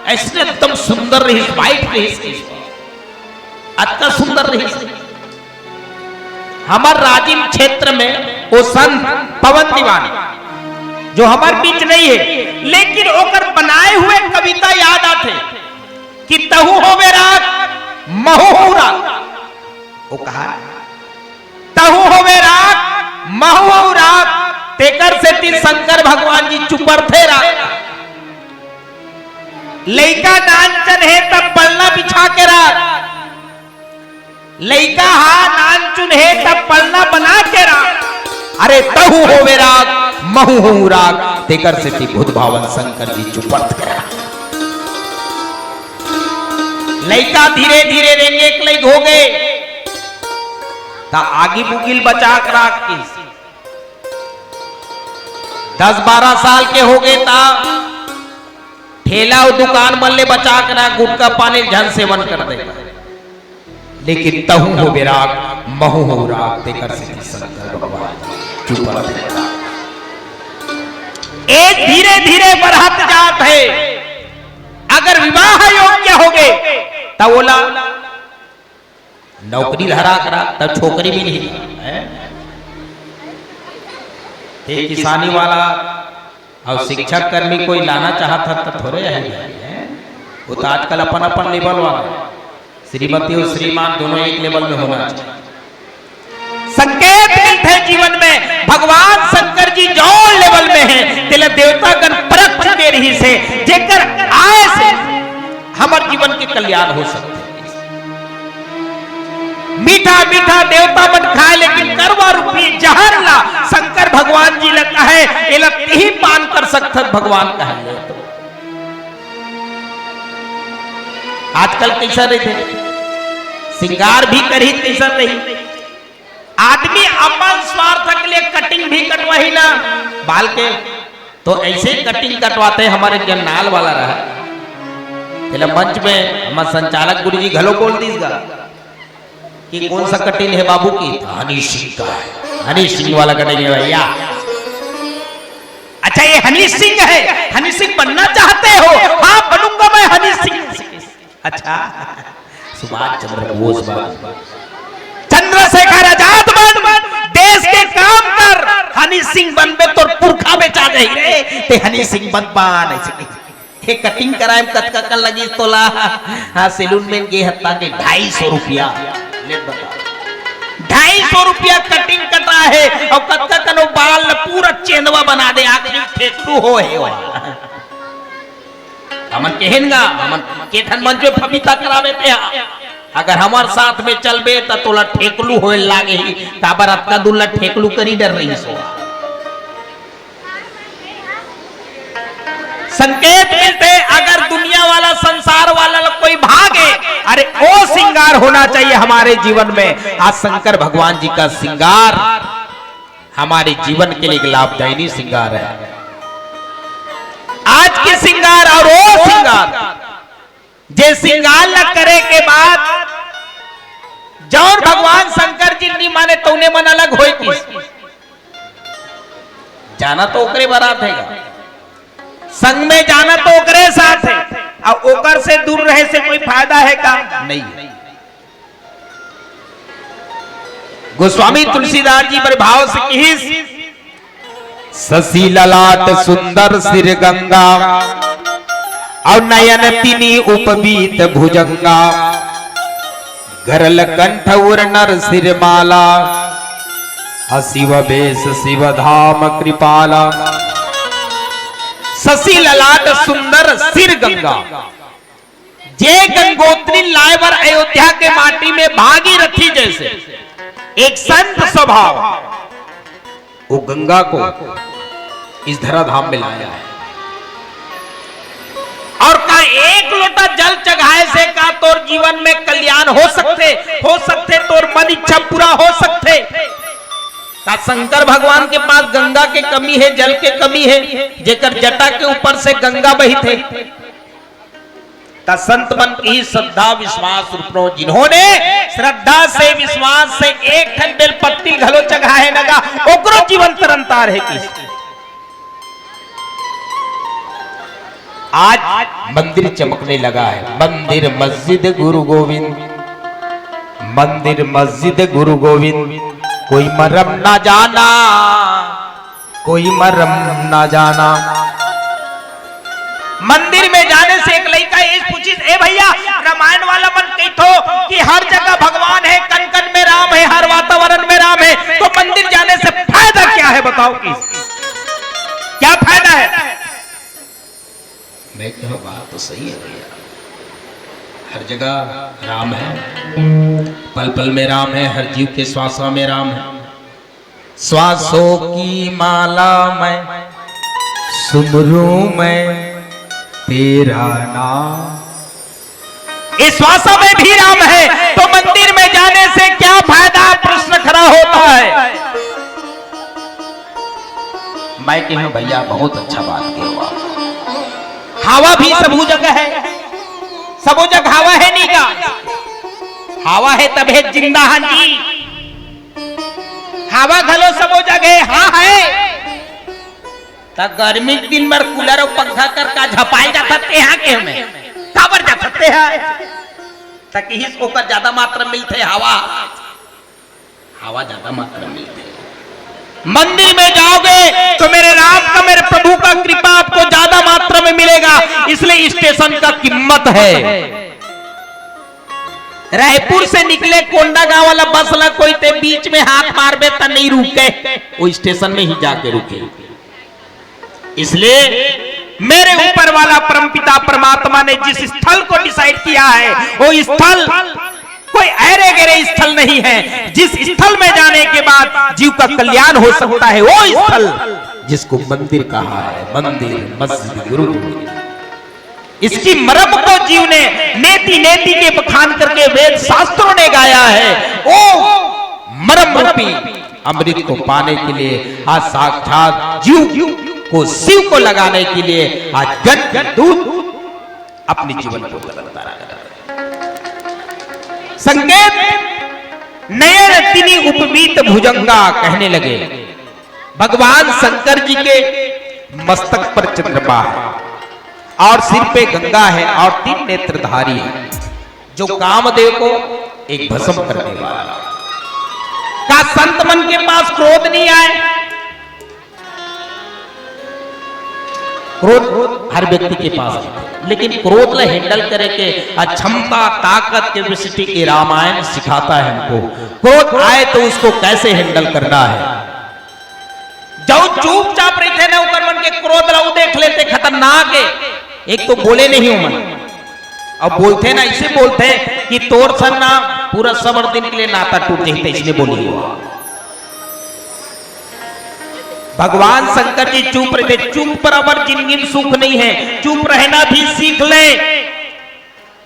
ऐसे एकदम सुंदर रही, वाइट रही, अत्यंत सुंदर रही। हमार राजीव क्षेत्र में वो संत पवन दीवानी जो हमारे बीच नहीं है, लेकिन ओकर बनाए हुए कविता याद आते कि तहु होवे रात महु रात। वो कहा तहु होवे रात महु रात तेकर से ती शंकर भगवान जी चुपर थे रात। लइका नानचन है तब पलना बिछा के रात, लइका हा नानचुन है तब पलना बना के रात। अरे तहु होवे रात महु हो राग तेकर से ती भूत भावन शंकर जी चुपर थे रात। लइका धीरे धीरे रेंगे एक लइक हो गए ता आगी बुगिल बचा कर राख की 10-12 साल के हो गए ता ठेला और दुकान मल्ले बचा कर गुटका पानी झन सेवन कर देगा। लेकिन तहु हो विराग महु हो राग तेकर से शंकर भगवान चुप रहे। एक धीरे धीरे बढ़त जात है। अगर विवाह योग्य हो गए तब बोला नौकरी लहरा करा तब छोकरी भी नहीं है। एक किसानी वाला और शिक्षक कर्मी कोई लाना चाहता तो थोड़े है। वो तो आजकल अपन अपन लेवल वाला श्रीमती और श्रीमान दोनों एक लेवल में होना चाहिए। संकेत मिलते हैं जीवन में भगवान शंकर जी जो लेवल में है तिल देवता गण परख चुके रही से जेकर आए से हमारे जीवन के कल्याण हो सकते। मीठा मीठा देवता मन खाए लेकिन करवा रूपी जहर ला शंकर भगवान जी लगता है ही पान कर सकते भगवान का है। आजकल कैसा रहते श्रृंगार भी करी कैसा नहीं। आदमी अपन स्वार्थ के लिए कटिंग भी कटवाही ना बाल के तो ऐसे कटिंग कटवाते हमारे जन्नाल वाला रहा मंच में हमारे संचालक गुरु जी घलो बोल दीजिएगा कि कौन सा कटिंग है बाबू की हनी सिंह का है। हनी सिंह वाला कटिंग है भैया। अच्छा ये हनी सिंह है, हनी सिंह बनना चाहते हो? हाँ बनूंगा मैं हनी सिंह। अच्छा सुभाष चंद्र बोस चंद्रशेखर आजाद बन देश के काम कर हनी सिंह बनबे तो पुरखा बेचा गई रे ते हनी सिंह बन पान हे कटिंग कराए कतका का लगी तोला। हाँ सैलून में गे हत्ता के 250 रुपया ले बता 250 रुपया कटिंग कटा है और कतका कनो बाल पूरा चेंदवा बना दे आखिरी फेकलू हो है। हमन केहनगा हमन केठन मंच में फबीता करावे पे अगर हमार साथ में चलबे त तोला ठेकलू होए लागे ही ताबर अत्ता दुल्ला ठेकलू करी डर रही सो। संकेत मिलते अगर दुनिया वाला संसार वाला कोई भागे अरे वो श्रृंगार होना चाहिए हमारे जीवन में। आज शंकर भगवान जी का श्रृंगार हमारे जीवन के लिए लाभदायी श्रृंगार है। आज के श्रृंगार और वो श्रृंगार जे श्रृंगार न करे के बाद जौन भगवान शंकर जी नहीं माने तो उन्हें मन अलग होए किस जाना तो ओकरे बारात है संग में जाना तो ओकरे साथ है और ओकर से दूर रहे से कोई फायदा है का नहीं। गोस्वामी तुलसीदास जी पर भाव से किस शशि ललाट सुंदर सिर गंगा और नयन तिनी उपवीत भुजंगा गरल कंठ उर नर सिर माला शिव बेश शिव धाम कृपाला। शशि ललाट सुंदर सिर गंगा जे गंगोत्री लायवर अयोध्या के माटी में भागीरथी जैसे एक संत स्वभाव वो गंगा को इस धराधाम में लाया है और का एक लोटा जल चढ़ाए से का तोर जीवन में कल्याण हो सकते तोर मन इच्छा पूरा हो सकते। का शंकर भगवान के पास गंगा के कमी है, जल के कमी है, जेकर जटा के ऊपर से गंगा बही थे। का संत मन की श्रद्धा विश्वास रूपनो जिन्होंने श्रद्धा से विश्वास से एक ठन बेलपत्ती घलो चढ़ाए नगा ओकरो जीवन तरंतार है किस। आज मंदिर चमकने लगा है, मंदिर मस्जिद गुरु गोविंद, मंदिर मस्जिद गुरु गोविंद। कोई मरम ना जाना, कोई मरम ना जाना। मंदिर में जाने से एक लड़का ये पूछी, ए भैया रामायण वाला मन कही तो कि हर जगह भगवान है, कन कन में राम है, हर वातावरण में राम है, तो मंदिर जाने से फायदा क्या है बताओ कि क्या फायदा है। मैं कहूं बात तो सही है भैया, हर जगह राम है, पल पल में राम है, हर जीव के श्वासों में राम है। श्वासों की माला में सुमरूं मैं तेरा नाम, इस श्वासों में भी राम है, तो मंदिर में जाने से क्या फायदा, प्रश्न खड़ा होता है। मैं कहूं भैया बहुत अच्छा बात किया। हवा भी सबू जगह है, सबो जगह हवा है नहीं का, हवा है तबे जिंदा हांजी, हवा घलो सबो जगह हाँ है। ता गर्मी के दिन में कूलर और पंखा कर का झपाई जाता यहाँ के हमें काबर जाते हैं ताकि हिस ओकर ज्यादा मात्रा मिलते हवा, हवा ज्यादा मात्रा मिलते। मंदिर में जाओगे तो मेरे राम का, मेरे प्रभु का कृपा आपको ज्यादा मात्रा में मिलेगा, इसलिए स्टेशन का कीमत है। रायपुर से निकले कोंडा गांव वाला बस ला कोई ते बीच में हाथ मारबे त नहीं रुके, वो स्टेशन में ही जाके रुके। इसलिए मेरे ऊपर वाला परमपिता परमात्मा ने जिस स्थल को डिसाइड किया है वो स्थल कोई अरे गरे स्थल नहीं है। जिस स्थल में जाने के बाद जीव का कल्याण हो सकता है वो स्थल जिसको मंदिर कहा है, मंदिर मस्जिद गुरु। इसकी मरम को जीव ने नेति नेति के बखान करके वेद शास्त्रों ने गाया है। ओ मरम रूपी अमृत को पाने के लिए आज साक्षात जीव को शिव को लगाने के लिए आज जन दूत अपने जीवन को बदलता रहा। संकेत नयन तिनी उपवीत भुजंगा कहने लगे। भगवान शंकर जी के मस्तक पर चंद्रमा है और सिर पे गंगा है और 3 नेत्रधारी है, जो कामदेव को एक भस्म करने वाला। का संत मन के पास क्रोध नहीं आए? क्रोध हर व्यक्ति के पास है, लेकिन क्रोध ला हैंडल करे के क्षमता ताकत कैपेसिटी के रामायण सिखाता है हमको। क्रोध आए तो उसको कैसे हैंडल करना है। जो चुपचाप रहते ना ऊपर मन के क्रोध ला देख लेते खतरनाक है। एक तो बोले नहीं हो मन, अब बोलते ना इसे बोलते कि तोर सन ना पूरा सबर दिन के लिए नाता टूट जाते, इसलिए बोली। भगवान शंकर जी चुप रहते, चुप पर अमर जिंदगी में सुख नहीं है, चुप रहना भी सीख ले।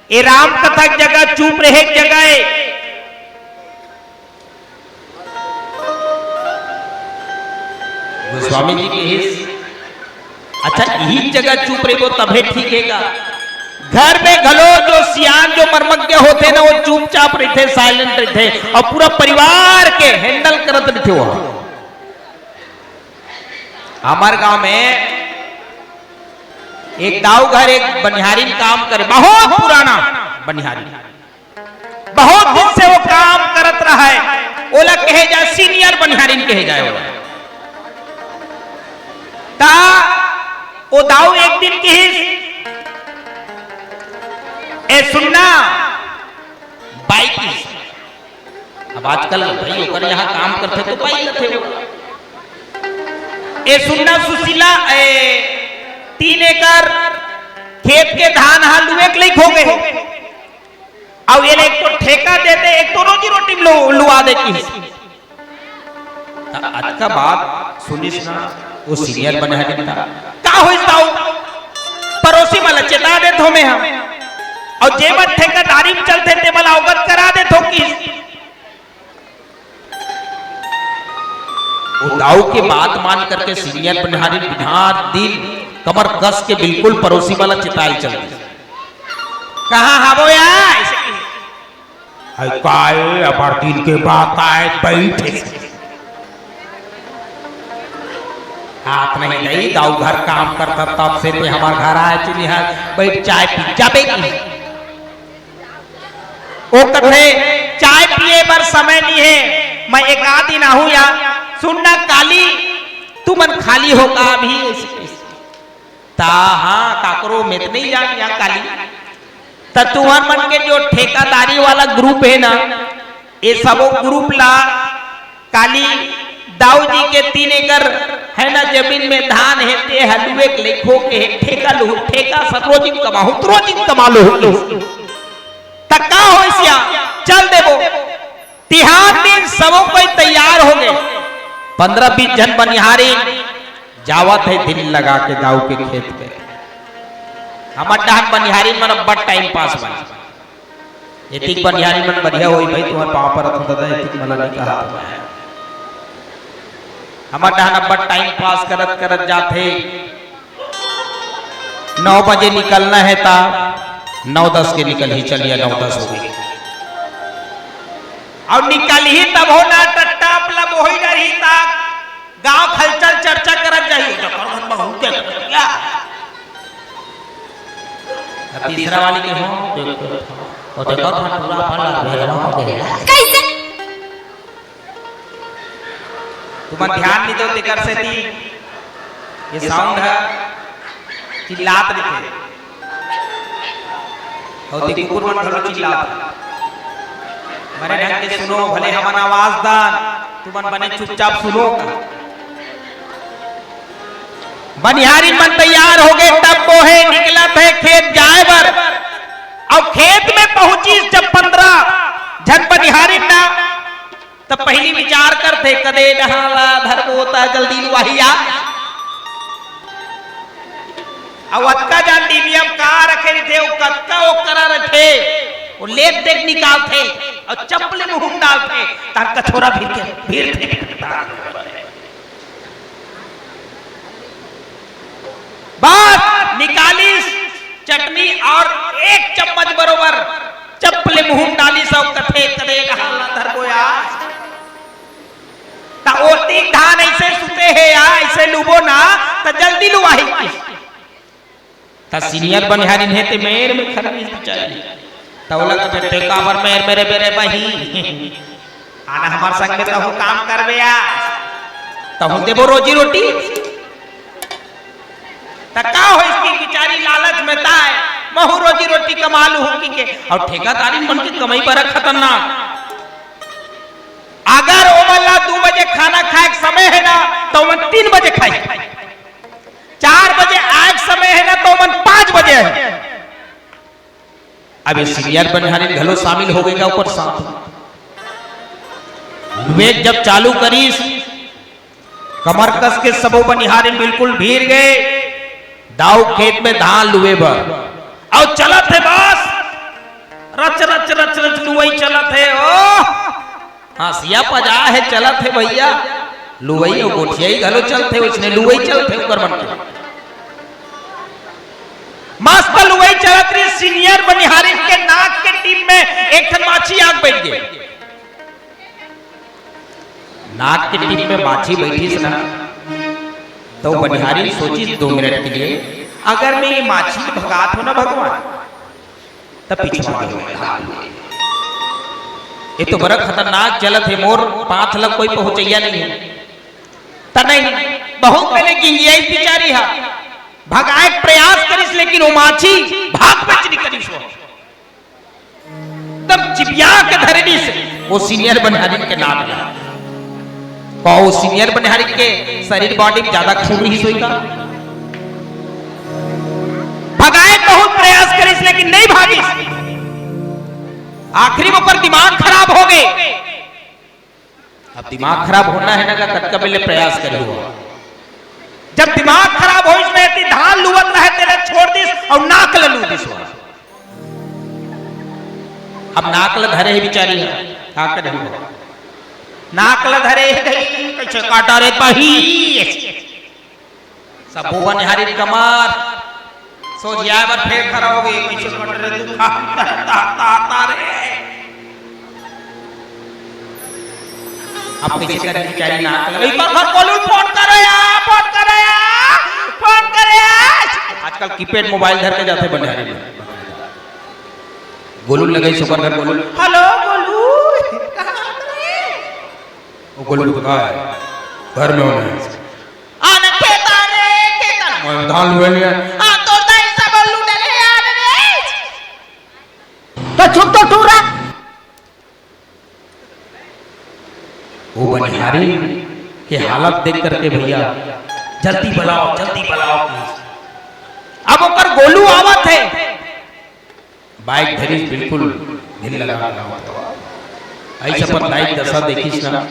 ये राम कथा की जगह चुप रहे जगह गोस्वामी जी के हिस्स। अच्छा यही जगह चुप रहे तो तभी ठीक है। घर में घलो जो सियान जो मर्मज्ञ होते ना वो चुपचाप रहते, साइलेंट रहते और पूरा परिवार के हैंडल करते रहते। वो हमारे गांव में एक दाऊ घर एक बनिहारी काम करे, बहुत पुराना बनिहारी, बहुत दिन से वो काम करत रहा है। ओला कहे कहे जाए होगा ता ओ दाऊ एक दिन की ए सुनना बाइक अब आजकल भाई होकर यहाँ काम करते तो बाइक थे ए सुनना सुशीला 3 एकड़ खेत के धान हालुए के लिए खो गए और ये एक तो ठेका देते एक तो रोजी रोटी लुआ देती आज का बात सुनिस ना वो सीनियर बना है का हो पड़ोसी वाला चेता दे थो में हम और जेबर ठेकेदारी में चलते थे वाला अवगत करा दे थो कि वो दाऊ के बात मान करके सीनियर बनहारी बिहार दिन कमर कस के बिल्कुल पड़ोसी वाला चिताई चल कहां हाबो यार हाय काय अबर दिन के बात आए बैठे हाथ नहीं गई दाऊ घर काम करता तब से ते हमार घर आए चली है बैठ चाय पी जाबे की ओ कथे चाय पिए पर समय नहीं है मैं एक आध दिन आहू या सुनना काली तू मन खाली होगा अभी ता हाँ काकरो में तो नहीं जान या काली ता तुहर मन के जो ठेकेदारी वाला ग्रुप है ना ये सब ग्रुप ला काली दाऊ जी के 3 एकड़ है ना जमीन में धान है ते हलुए के लिखो के ठेका लो ठेका सरोजिन कमाहु रोजिन कमा लो तक्का हो सिया चल देबो तिहार दिन सबो कोई तैयार हो गए 15-20 जन बनिहारी जावत है दिल लगा के दाऊ के खेत पे हमार डाक बनिहारी मन बड़ टाइम पास बन एतिक बनिहारी मन बढ़िया होई भाई तुम्हार पांव पर रख दादा एतिक मला नहीं कहा हमार डाक बड़ टाइम पास करत करत जाते 9 बजे निकलना है ता 9-10 के निकल ही चलिए 9-10 हो गई और निकल ही तब हो ना टट्टा पलब हो ही रही तक गांव खलचल चर्चा करत जाही तीसरा वाली के हो और देखो पूरा फल कैसे तुम ध्यान नहीं दो तेकर से थी ये साउंड है चिल्लात रहे और ते कुकुर मन घलो चिल्लात मरे ढंग के सुनो भले हमन आवाज दान तुमन बने चुपचाप सुनो बनिहारी मन तैयार हो गए तब वो है निकलत है खेत जाए बर और खेत में पहुंची जब 15 जन बनिहारी ना तब पहली विचार करते कदे नहाला धर्मोता जल्दी लुवाहिया अवत्का जान डीबीएम का रखे थे वो कत्का वो करा रखे वो लेट देख निकालते और चप्पल में मुंह डालते तार कछोरा भीड़ थे बस निकाली चटनी और 1 चम्मच बरोबर चप्पल मुंह डाली सब कथे कदे नहाला धर्मोया ता ओती धान ऐसे सुते है या ऐसे लुबो ना ता जल्दी लुवाही ता सीनियर बनिहारी है ते मेर में खरबी चाहिए तौला के टेका पर मेरे बही आना हमार संग में तो काम करबे या तहु देबो रोजी रोटी तक्का हो इसकी बिचारी लालच में ताए महु रोजी रोटी कमा लू की के और ठेकेदारी मन की कमाई पर खतरनाक अगर ओ वाला 2 बजे खाना खाए समय है ना तो मन 3 बजे खाए 4 बजे आए समय है ना तो मन 5 बजे है अब सीनियर बनिहारी घलो शामिल हो गएगा ऊपर साथ विवेक जब चालू करीस कमर कस के सबो बनिहारी बिल्कुल भीड़ गए दाऊ खेत में धान लुए बर और चलत है बस रच रच रच रच लुवई चलत है ओ हासिया पजा है चलत है भैया लुवई और गोठिया ही घलो चलते उसने लुवई चलते ऊपर बन के मस्त लुवई चलत रही सीनियर बनिहारी के नाक के टीम में एक ठन माछी आग बैठ गई नाक की टीम में माछी बैठी से ना तो बनिहारी सोची 2 मिनट के लिए अगर मैं ये माछी भगात हो ना भगवान तब पिछवा ये तो बड़ा खतरनाक चलत है मोर 5 लग कोई पहुंचैया नहीं है नहीं बहुत पहले गिंगियाई बिचारी है भगाए प्रयास करिस लेकिन वो माछी भाग पे चली करिस तब चिबिया के धरनी से वो सीनियर बनहारी के नाम लिया वो सीनियर बनहारी के शरीर बॉडी में ज्यादा खून ही सोएगा भगाए बहुत प्रयास करिस लेकिन नहीं भागी आखिरी वो पर दिमाग खराब हो गए अब दिमाग खराब होना है ना कटका मिले प्रयास करे हो जब दिमाग खराब हो इसमें धान लुवत रहे तेरे छोड़ दिस और नाक ललू दिस अब नाक ल धरे है बिचारी है का करे हो नाक ल धरे है कैसे काटा रे पही सब बनहारी कमार सो जावर फेर खड़ा हो गई कैसे कट रे तू ता रे अब कैसे करे बेचारी नाक लगा एक बार बोलू फोन करे आजकल कीपैड मोबाइल धर के जाते बनहारी में गोलू लगे सुपर घर गोलू हेलो गोलू वो गोलू कहां है घर में होना है आने खेता मैं धान लुए लिया हां तो दई सब लूट ले यार रे तो चुप तो टूरा वो बनहारी के हालत देख करके भैया जल्दी बुलाओ अब ओकर गोलू आवत है बाइक धरी बिल्कुल दिल लगा ऐसा पर लाइक दशा देखिस ना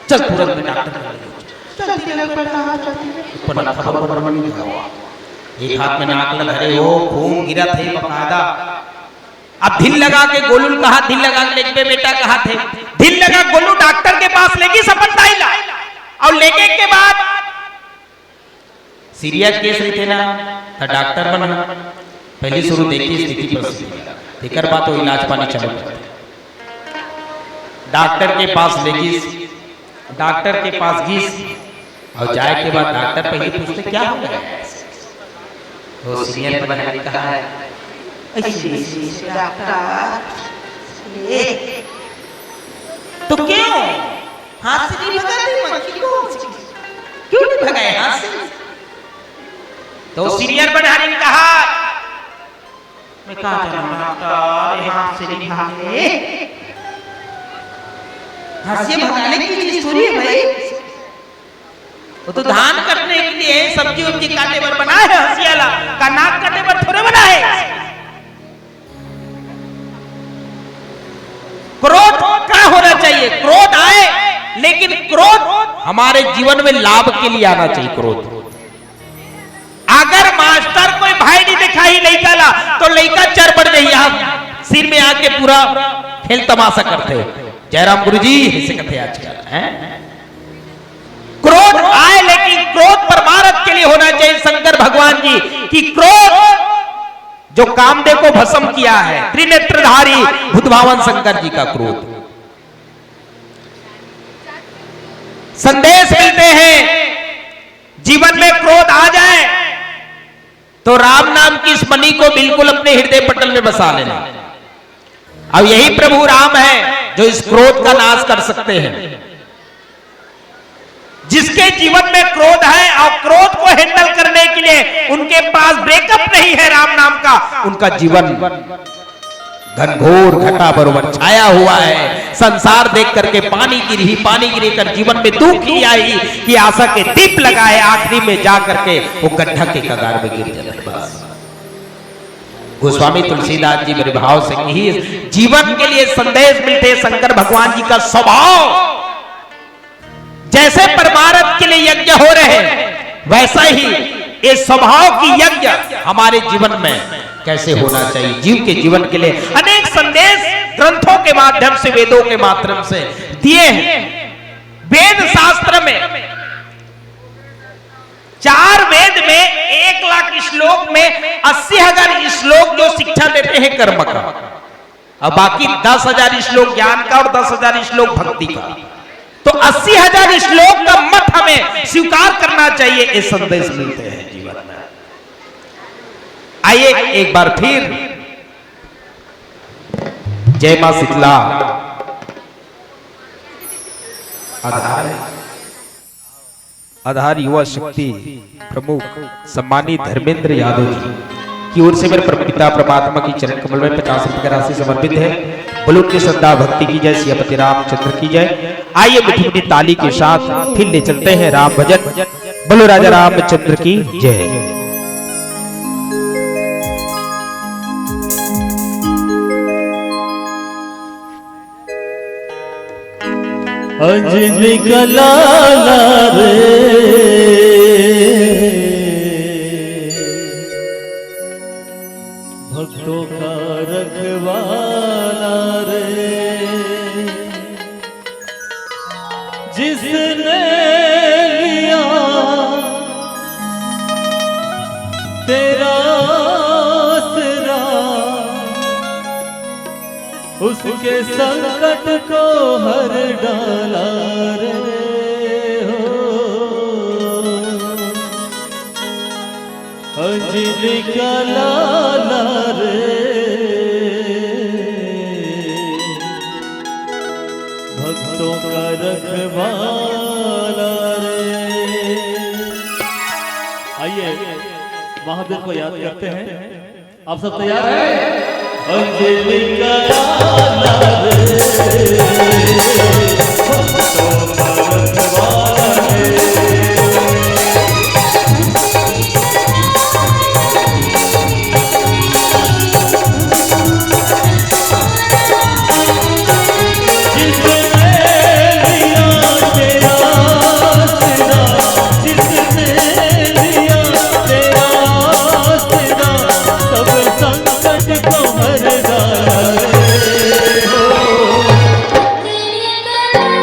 चल तुरंत में डॉक्टर एक हाथ में नाक लगा धरे हो खून गिरा थे बकायदा अब दिल लगा के गोलू कहा दिल लगा के लेके बेटा कहा थे दिल लगा गोलू डॉक्टर के पास लेगी सफलता ही ला और लेके के बाद सीरियस केस रहते ना तो डॉक्टर बना पहले शुरू देखी स्थिति पर देकर बात हो इलाज पानी चलो डॉक्टर के पास लेगी डॉक्टर के पास गीस और जाए के बाद डॉक्टर पहले पूछते क्या हो गया वो सीनियर बनहारी कहा है ऐसे डॉक्टर तो क्यों हाथ से नहीं भगा मक्खी को क्यों नहीं भगाए हाथ से तो सीनियर बनहारी ने कहा मैं कहा डॉक्टर हाथ से नहीं भागे हाथ से भगाने की चीज थोड़ी है भाई वो तो धान कटने के लिए सब्जी उब्जी काटे पर बना है हंसियाला का नाक काटे पर थोड़े बना है क्रोध क्या होना चाहिए क्रोध आए लेकिन क्रोध हमारे जीवन में लाभ के लिए आना चाहिए क्रोध अगर मास्टर कोई भाई नहीं दिखाई लड़का ला तो लड़का चर पड़ गई आप सिर में आके पूरा खेल तमाशा करते जयराम गुरुजी ऐसे कहते आजकल हैं क्रोध आए लेकिन क्रोध परमार्थ के लिए होना चाहिए शंकर भगवान जी की क्रोध जो कामदेव को भस्म किया है त्रिनेत्रधारी बुद्धभावन शंकर जी का क्रोध संदेश मिलते हैं जीवन में क्रोध आ जाए तो राम नाम की इस मणि को बिल्कुल अपने हृदय पटल में बसा लेना अब यही प्रभु राम है जो इस क्रोध का नाश कर सकते हैं जिसके जीवन में क्रोध है और क्रोध को हैंडल करने के लिए उनके पास ब्रेकअप नहीं है राम नाम का उनका जीवन घनघोर घटा बरोबर छाया हुआ है संसार देख करके पानी गिरी कर जीवन में दुख ही आई कि आशा के दीप लगाए आखिरी में जा करके वो गड्ढा के कगार में गिर जाता बस गोस्वामी तुलसीदास जी मेरे भाव से ही जीवन के लिए संदेश मिलते शंकर भगवान जी का स्वभाव जैसे परमार्थ के लिए यज्ञ हो रहे वैसा ही ये स्वभाव की यज्ञ हमारे जीवन में कैसे होना चाहिए जीव के जीवन के लिए अनेक संदेश ग्रंथों के माध्यम से वेदों के माध्यम से दिए हैं वेद शास्त्र में 4 वेद में 1 लाख श्लोक में 80,000 श्लोक जो शिक्षा देते हैं कर्म का और बाकी 10,000 श्लोक ज्ञान का और 10,000 श्लोक भक्ति का तो 80,000 श्लोक का मत हमें स्वीकार करना चाहिए ये संदेश मिलते हैं जीवन में आइए एक बार फिर जय मां शीतला आधार आधार युवा शक्ति प्रमुख सम्मानित धर्मेंद्र यादव जी की ओर से मेरे परमपिता परमात्मा की चरण कमल में 50 रुपए की राशि समर्पित है। बोलो उनकी श्रद्धा भक्ति की जय, सियापति रामचंद्र की जय। आइए मीठी मीठी ताली के साथ फिर ले चलते हैं राम भजन। बोलो राजा रामचंद्र की जय। अंजलि कलाला रे भक्तों का रखवाला रे, जिसने लिया तेरा आसरा उसके संकट को हर डाला रे हो। अंजलि का लाला रे भक्तों का रखवाला रे। आइए महादेव को याद करते हैं। आप सब तैयार हैं? अंजलि का लाला रे भक्तों का रखवाला रे, Thank you.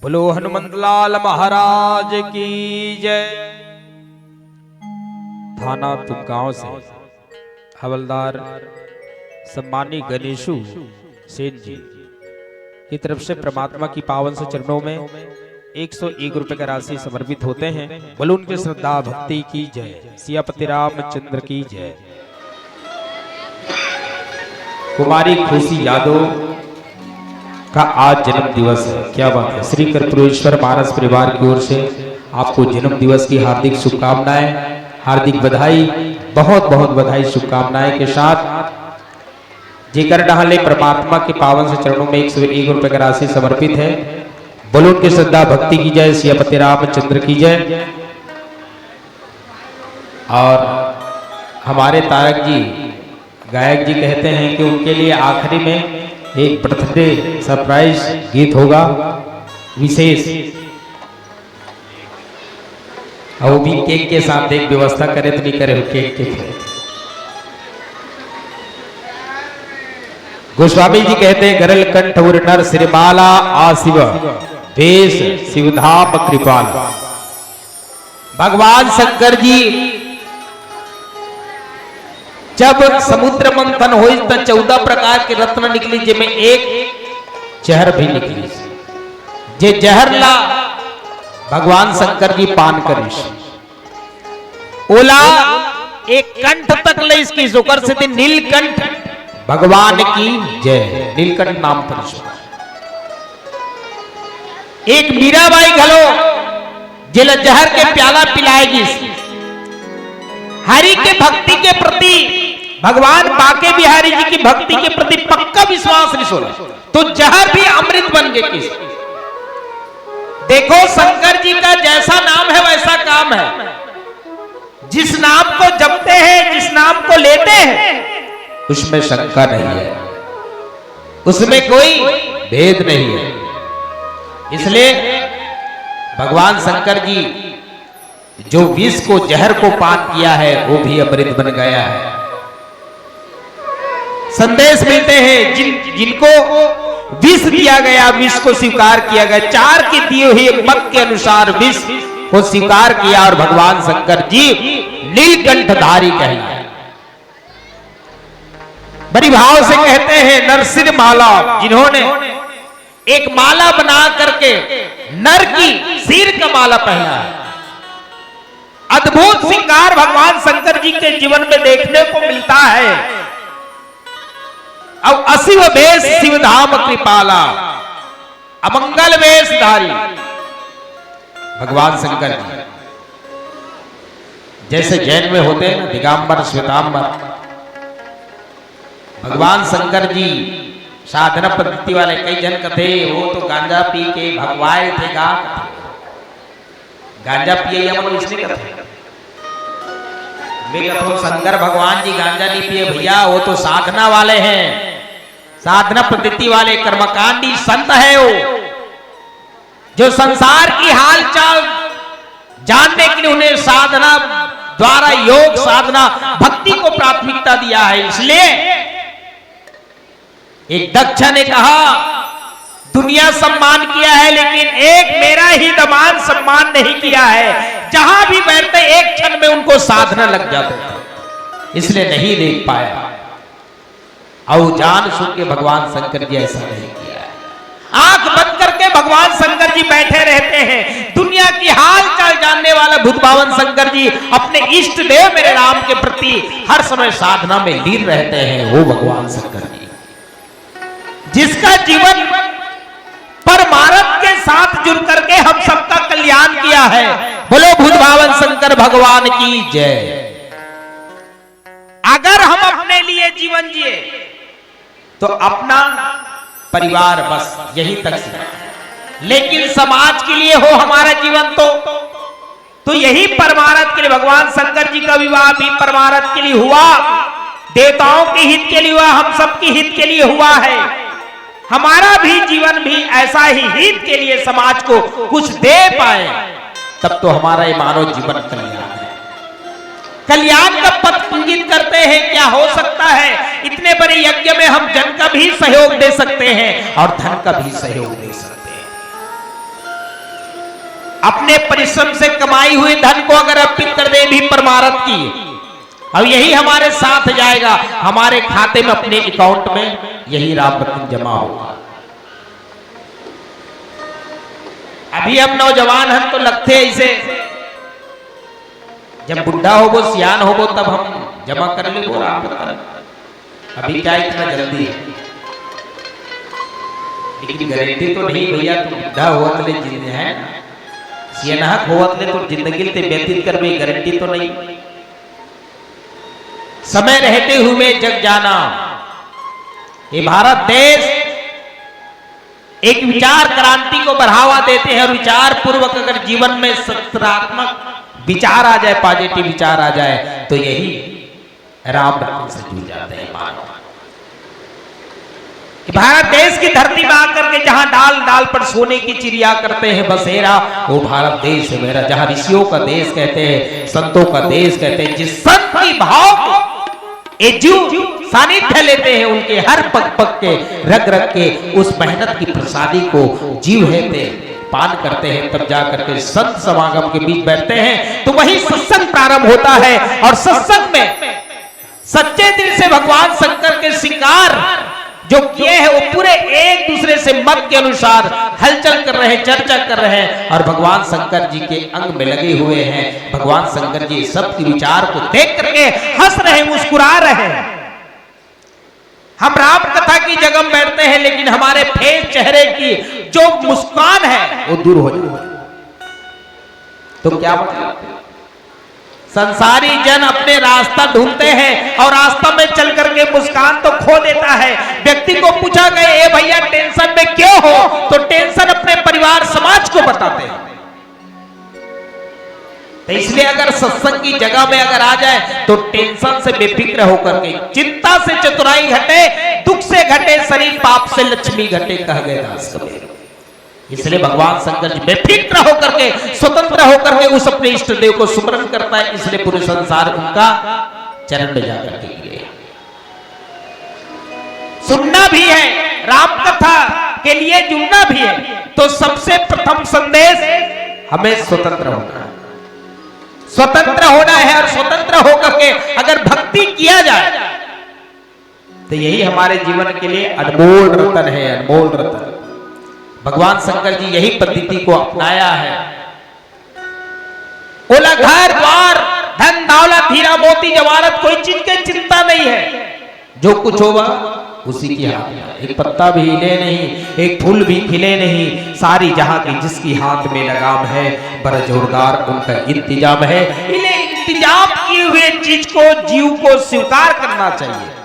बोलो हनुमंत लाल महाराज की जय। थाना तुमगांव से हवलदार सम्मानी गणेशु सेन जी की तरफ से परमात्मा की पावन से चरणों में 101 रुपए का राशि समर्पित होते हैं। बोलो उनके श्रद्धा भक्ति की जय। सियापति रामचंद्र की जय। कुमारी खुशी यादव का आज जन्म दिवस है। क्या बात है। श्री कर्पूरेश्वर मानस परिवार की ओर से आपको जन्म दिवस की हार्दिक शुभकामनाएं, हार्दिक बधाई, बहुत बहुत बधाई शुभकामनाएं के साथ जेकर डहाले परमात्मा के पावन से चरणों में 101 रुपए का राशि समर्पित है। बोलो उनकी श्रद्धा भक्ति की जय। सियापति रामचंद्र की जय। और हमारे तारक जी गायक जी कहते हैं कि उनके लिए आखिरी में एक बर्थडे सरप्राइज गीत होगा विशेष, और वो भी केक के साथ एक व्यवस्था करे तो नहीं करे केक के। गोस्वामी जी कहते हैं गरल कंठ उर नर श्रीमाला आशिव वेश शिवधाम कृपाल। भगवान शंकर जी जब समुद्र मंथन हो तो 14 प्रकार के रत्न निकली, जिसमें एक जहर भी निकली। जे जहर ला भगवान शंकर जी पान करिस ओला एक कंठ तक ले इसकी शुक्र से थी नीलकंठ भगवान की जय। नीलकंठ नाम पर एक मीराबाई घलो जिला जहर के प्याला पिलाएगी। हरि के भक्ति के प्रति, भगवान बाके बिहारी जी की भक्ति के प्रति पक्का विश्वास नहीं सोला तो जहर भी अमृत बन गए। किस देखो शंकर जी का जैसा नाम है वैसा काम है। जिस नाम को जपते हैं, जिस नाम को लेते हैं, उसमें शंका नहीं है, उसमें कोई भेद नहीं है। इसलिए भगवान शंकर जी जो विष को, जहर को पान किया है वो भी अमृत बन गया है। संदेश मिलते हैं जिनको विष दिया गया, विष को स्वीकार किया गया, 4 के दिए हुए मत के अनुसार विष को स्वीकार किया और भगवान शंकर जी नीलकंठधारी कहे। बड़ी भाव से कहते हैं नरसिंह माला, जिन्होंने एक माला बना करके नर की सिर का माला पहना है। अद्भुत श्रृंगार भगवान शंकर जी के जीवन में देखने को मिलता है। अब अशिव वेश शिवधाम कृपाला, अमंगल वेशधारी भगवान शंकर जी जैसे जैन में होते हैं ना दिगंबर श्वेतांबर, भगवान शंकर जी साधना पद्धति वाले। कई जन कहते वो तो गांजा पी के भगवाए थे। गांजा पिए या मतलब इसने कहते तो शंकर भगवान जी गांजा नहीं पिए भैया, वो तो साधना वाले हैं, साधना पद्धति वाले कर्मकांडी संत है वो, जो संसार की हालचाल जानने के लिए उन्हें साधना द्वारा योग साधना भक्ति को प्राथमिकता दिया है। इसलिए एक दक्ष ने कहा दुनिया सम्मान किया है लेकिन एक मेरा ही दमान सम्मान नहीं किया है। जहां भी बैठते एक क्षण में उनको साधना लग जाते थे, इसलिए नहीं देख पाया। और जान सुन के भगवान शंकर जी ऐसा नहीं किया है। आंख बंद करके भगवान शंकर जी बैठे रहते हैं। दुनिया की हाल चाल जानने वाला भूतभावन शंकर जी अपने इष्ट देव मेरे राम के प्रति हर समय साधना में लीन रहते हैं। वो भगवान शंकर जी जिसका जीवन परमार्थ के साथ जुड़ करके हम सबका कल्याण किया है। बोलो भूतभावन शंकर भगवान की जय। अगर हम अपने लिए जीवन जिए तो अपना परिवार बस यही तक से, लेकिन समाज के लिए हो हमारा जीवन तो यही परमार्थ के लिए। भगवान शंकर जी का विवाह भी परमार्थ के लिए हुआ, देवताओं के हित के लिए हुआ, हम सबके हित के लिए हुआ है। हमारा भी जीवन भी ऐसा ही हित के लिए समाज को कुछ दे पाए, तब तो हमारा ये मानव जीवन कल्याण है। कल्याण का पथ इंगित करते हैं। क्या हो सकता है? इतने बड़े यज्ञ में हम जन का भी सहयोग दे सकते हैं और धन का भी सहयोग दे सकते हैं। अपने परिश्रम से कमाई हुई धन को अगर अर्पित कर दे भी परमारथ की, अब यही हमारे साथ जाएगा, हमारे खाते में अपने अकाउंट में यही राम रतन जमा होगा। अभी हम नौजवान हम तो लगते ऐसे, जब बुढ़ा हो वो सियान हो वो तब हम जमा कर ले वो राम रतन। अभी क्या इतना जल्दी है, लेकिन गारंटी तो नहीं भैया, तुम बुढ़ा हुआ तो जिंदगी है सियानहक हुआ तो जिंदगी ते व्यतीत कर भी गारंटी तो नहीं। समय रहते हुए जग जाना, ये भारत देश एक विचार क्रांति को बढ़ावा देते हैं और विचार पूर्वक अगर जीवन में सकारात्मक विचार आ जाए, पॉजिटिव विचार आ जाए तो यही राम रतन से जुड़ जाते हैं मानव। भारत देश की धरती में आकर के जहां डाल डाल पर सोने की चिड़िया करते हैं बसेरा, वो भारत देश है मेरा, जहां ऋषियों का देश कहते हैं, संतों का देश कहते हैं, जिस संत की भाव को ये जीव सानिध्य लेते हैं, उनके हर पग पग के रग रग के उस मेहनत की प्रसादी को जीव लेते पान करते हैं, तब जाकर के संत समागम के बीच बैठते हैं तो वही सत्संग प्रारंभ होता है। और सत्संग में सच्चे दिल से भगवान शंकर के श्रृंगार जो किए हैं वो पूरे एक दूसरे से मत के अनुसार हलचल कर रहे हैं, चर्चा कर रहे हैं और भगवान शंकर जी के अंग में लगे हुए हैं। भगवान शंकर जी सबके विचार को देख करके हंस रहे, मुस्कुरा रहे हैं। हम राम कथा की जगह में बैठते हैं लेकिन हमारे फेस चेहरे की जो मुस्कान है वो दूर हो जाती है। तो क्या मतलब, संसारी जन अपने रास्ता ढूंढते हैं और रास्ता में चल करके मुस्कान तो खो देता है। व्यक्ति को पूछा गया ए भैया टेंशन में क्यों हो, तो टेंशन अपने परिवार समाज को बताते हैं। तो इसलिए अगर सत्संग की जगह में अगर आ जाए तो टेंशन से बेफिक्र होकर के, चिंता से चतुराई घटे, दुख से घटे शरीर, पाप से लक्ष्मी घटे, कह गए दास कबीर। इसलिए भगवान शंकर जी बेफिक्र होकर के, स्वतंत्र होकर के उस अपने इष्ट देव को सुमरन करता है। इसलिए पूरे संसार उनका चरण में जाकर के लिए सुनना भी है, राम कथा के लिए जुड़ना भी है। तो सबसे प्रथम संदेश हमें स्वतंत्र होना है, स्वतंत्र होना है। और स्वतंत्र होकर के अगर भक्ति किया जाए तो यही हमारे जीवन के लिए अनमोल रतन है, अनमोल रतन। भगवान शंकर जी यही पद्धति को अपनाया है। बोला घर द्वार धन दौलत हीरा मोती जवाहरत कोई चीज की चिंता नहीं है, जो कुछ होगा उसी की हाथ में। एक पत्ता भी हिले नहीं, एक फूल भी खिले नहीं, सारी जहां की जिसकी हाथ में लगाम है, बड़ा जोरदार उनका इंतजाम है। इन्हें इंतजाम किए हुए चीज को जीव को स्वीकार करना चाहिए।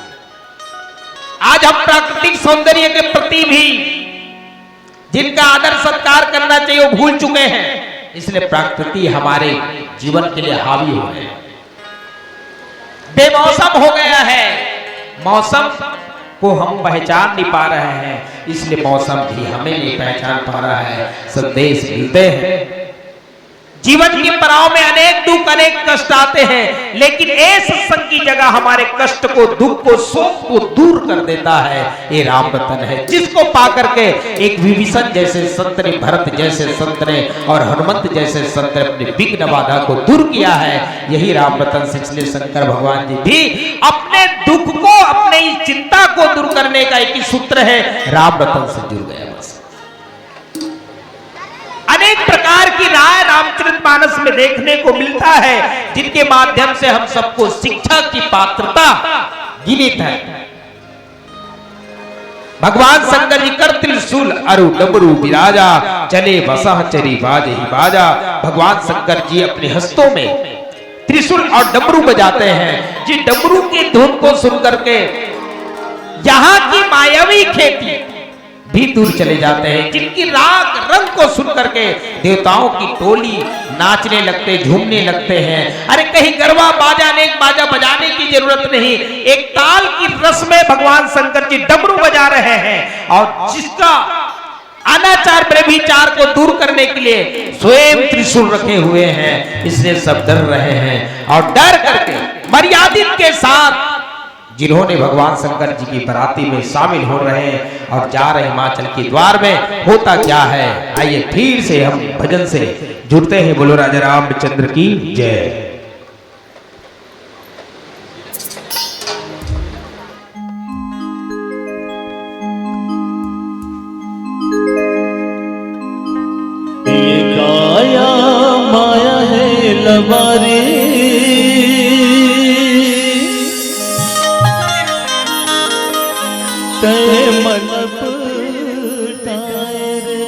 आज हम प्राकृतिक सौंदर्य के प्रति भी जिनका आदर सत्कार करना चाहिए वो भूल चुके हैं। इसलिए प्रकृति हमारे जीवन के लिए हावी हो गए, बेमौसम हो गया है, मौसम को हम पहचान नहीं पा रहे हैं, इसलिए मौसम भी हमें नहीं पहचान पा रहा है। संदेश मिलते हैं, जीवन की पड़ाव में अनेक दुख अनेक कष्ट आते हैं, लेकिन इस सत्संग की जगह हमारे कष्ट को, दुख को, शोक को दूर कर देता है। ये राम रतन है, जिसको पाकर के एक विभीषण जैसे संत ने, भरत जैसे संत ने और हनुमंत जैसे संत ने अपने विघ्न बाधा को दूर किया है। यही राम रतन से इसलिए शंकर भगवान जी भी अपने दुख को, अपने इस चिंता को दूर करने का एक ही सूत्र है, राम रतन से जुड़ गया। बस अनेक प्रकार की राय रामचरितमानस में देखने को मिलता है, जिनके माध्यम से हम सबको शिक्षा की पात्रता गिनित है। भगवान शंकर जी कर त्रिशूल अरु डमरू विराजा, चले बसह चरी बाज ही बाजा। भगवान शंकर जी अपने हस्तों में त्रिशूल और डमरू बजाते हैं। जी डमरू की धुन को सुनकर के यहाँ की मायावी खेती भी दूर चले जाते हैं, जिनकी राग रंग को सुन करके देवताओं की टोली नाचने लगते, झूमने लगते हैं। अरे कहीं गरबा बाजा बजाने की जरूरत नहीं, एक ताल की रस में भगवान शंकर जी डमरू बजा रहे हैं। और जिसका अनाचार व्यभिचार को दूर करने के लिए स्वयं त्रिशूल रखे हुए हैं, इसलिए सब डर रहे हैं और डर करके मर्यादित के साथ जिन्होंने भगवान शंकर जी की बराती में शामिल हो रहे हैं और जा रहे हिमाचल के द्वार में। होता क्या है, आइए फिर से हम भजन से जुड़ते हैं। बोलो राजा रामचंद्र की जय। माया है लबारी तेरे मन पटाए रे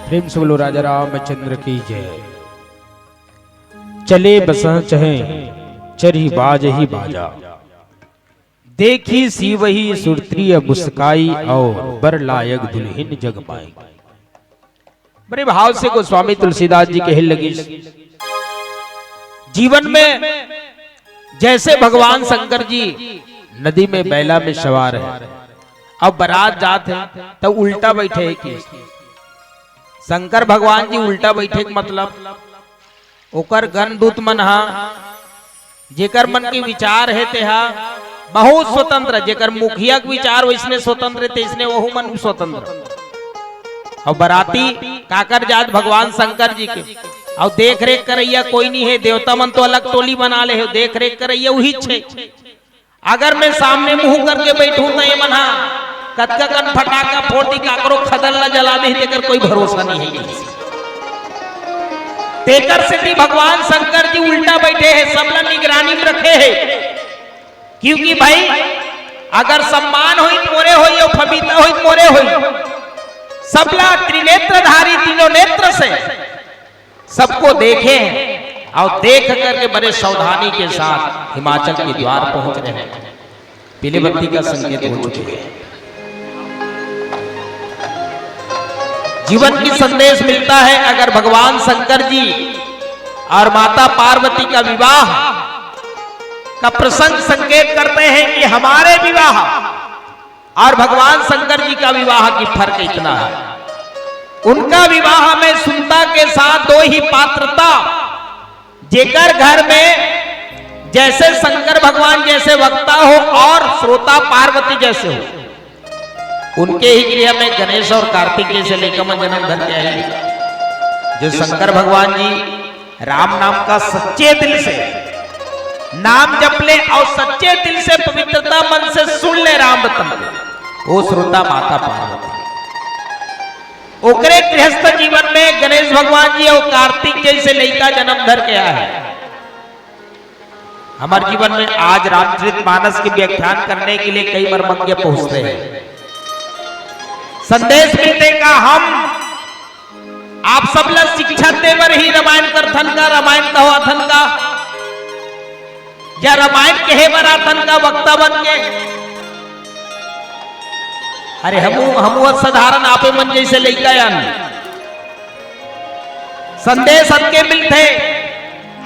प्रेम से बोलो राजा रामचंद्र की जय। चले बसा चहे चरही बाज ही बाजा, देखी सी वही सुरत्रिय मुस्काई और बर लायक दुल्हन जगमाई। बड़े भाव से गोस्वामी तुलसीदास जी कहे लगी, जीवन में जैसे भगवान शंकर जी नदी में बैला में सवार है, अब बारात जात है तब उल्टा बैठे है कि शंकर भगवान जी उल्टा बैठे के मतलब ओकर गण दूत मन हा जेकर मन के विचार है तेहा बहुत स्वतंत्र, जेकर मुखिया के विचार वैसने स्वतंत्र थे, इसने वहु मन स्वतंत्र। और बराती काकर जात भगवान शंकर जी के, और देख रेख करैया कोई नहीं है, देवता मन तो अलग टोली बना ले, देख रेख करैया वही छे। अगर मैं सामने मुंह करके बैठूं तो ये मना कतका कन फटाका फोड़ दी, काकरो खदल न जला दे, तेकर कोई भरोसा नहीं है। तेकर से भगवान शंकर जी उल्टा बैठे हैं, सबला निगरानी में रखे हैं, क्योंकि भाई अगर सम्मान होई मोरे होई और फबीता होई मोरे होई, सबला त्रिनेत्रधारी तीनों नेत्र से सबको देखे और देख करके बड़े सावधानी के साथ हिमाचल के द्वार पहुंच रहे हैं। पीले बत्ती का संकेत हो चुके हैं। जीवन की संदेश मिलता है अगर भगवान शंकर जी और माता पार्वती का विवाह का प्रसंग संकेत करते हैं कि हमारे विवाह और भगवान शंकर जी का विवाह की फर्क इतना है। उनका विवाह में सुनता के साथ दो ही पात्रता, जेकर घर में जैसे शंकर भगवान जैसे वक्ता हो और श्रोता पार्वती जैसे हो, उनके ही गृह में गणेश और कार्तिक जैसे लेकर मन जन्म धर के आएगी। जो शंकर भगवान जी राम नाम का सच्चे दिल से नाम जप ले और सच्चे दिल से पवित्रता मन से सुन ले राम रतन, वो श्रोता माता पार्वती। ओकरे गृहस्थ जीवन में गणेश भगवान जी और कार्तिक जैसे लड़का जन्म धर के आया है। हमारे जीवन में आज रामचरितमानस के व्याख्यान करने के लिए कई मर्मज्ञ पहुंचते हैं, संदेश मिलते का हम आप सब लोग शिक्षा देवर ही रामायण करथन का, रामायण कहाथन का, या रामायण कहे बराथन का वक्ता बन के। अरे हमू साधारण आपे मन जैसे लइका यान संदेश सबके मिलते,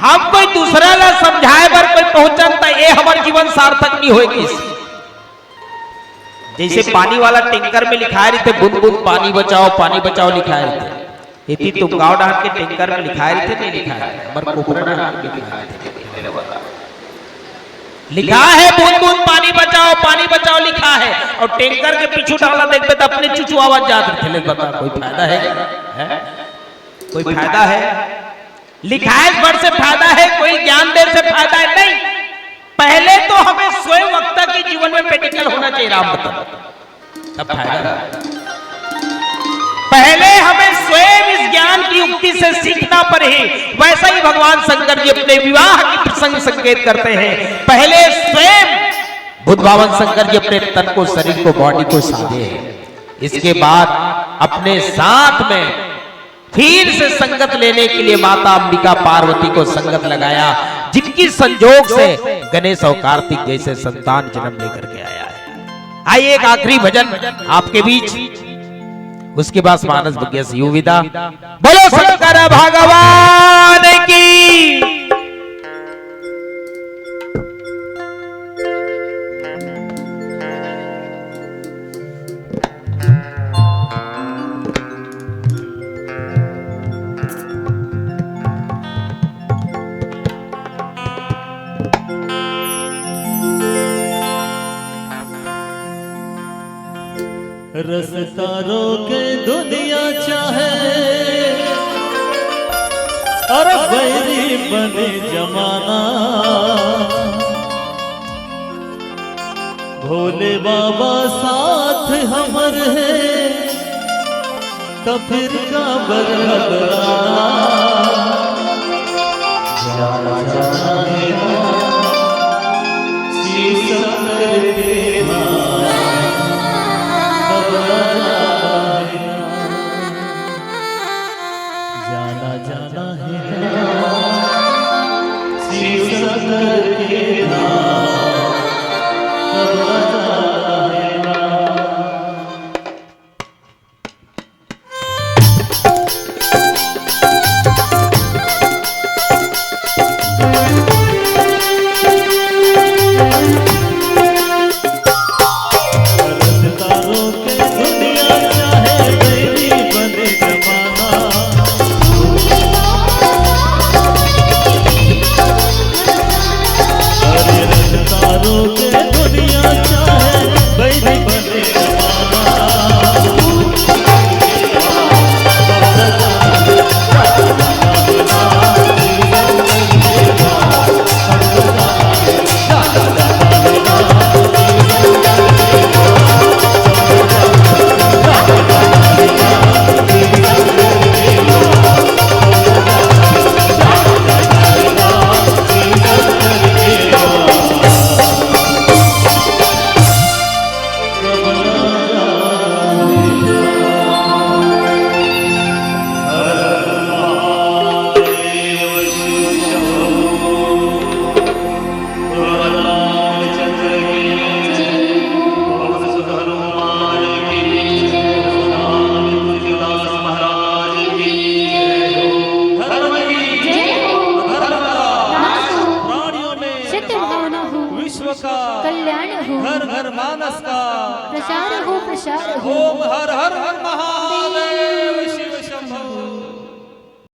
हम कोई दूसरा ला समझाए बर कोई पहुंचन तो ये हमारे जीवन सार्थक नहीं होगी। जैसे पानी वाला टैंकर में लिखाए रहते बूंद बूंद पानी बचाओ लिखाए रहते, इतनी तुम गाँव डाल के टैंकर में लिखाए रहते नहीं लिखाए, लिखा है बूंद बूंद पानी बचाओ लिखा है, और टैंकर के पीछू डाला देखते तो अपने चुचू आवाज जाते थे। बता कोई फायदा है? कोई फायदा है? लिखाए भर से फायदा है, कोई ज्ञान देर से फायदा है नहीं। पहले तो हमें स्वयं वक्ता के जीवन में प्रैक्टिकल होना चाहिए, राम बता तब फायदा है। पहले हमें स्वयं इस ज्ञान की युक्ति से सीखना पड़े। वैसा ही भगवान शंकर जी अपने विवाह की प्रसंग संकेत करते हैं। पहले स्वयं बुद्ध भगवान शंकर जी अपने तन को, शरीर को, बॉडी को साधे, इसके बाद अपने साथ में फिर से संगत लेने के लिए माता अंबिका पार्वती को संगत लगाया, जिनकी संजोग से गणेश और कार्तिक जैसे संतान जन्म लेकर के आया है। आइए एक आखिरी भजन आपके बीच, उसके बाद मानस बग्य से यू विदा। बोलो शंकर भगवान की। रसतारों के दुनिया चाहे और बैरी बने जमाना, भोले बाबा साथ हमर है तो फिर का बरहराना। जाना जाना है शीशम देना, जाना जाना है शिव शंकर के नाम, जाना है। कल्याण हो, घर घर मानस का प्रचार हो प्रसार हो। ओम हर हर हर महा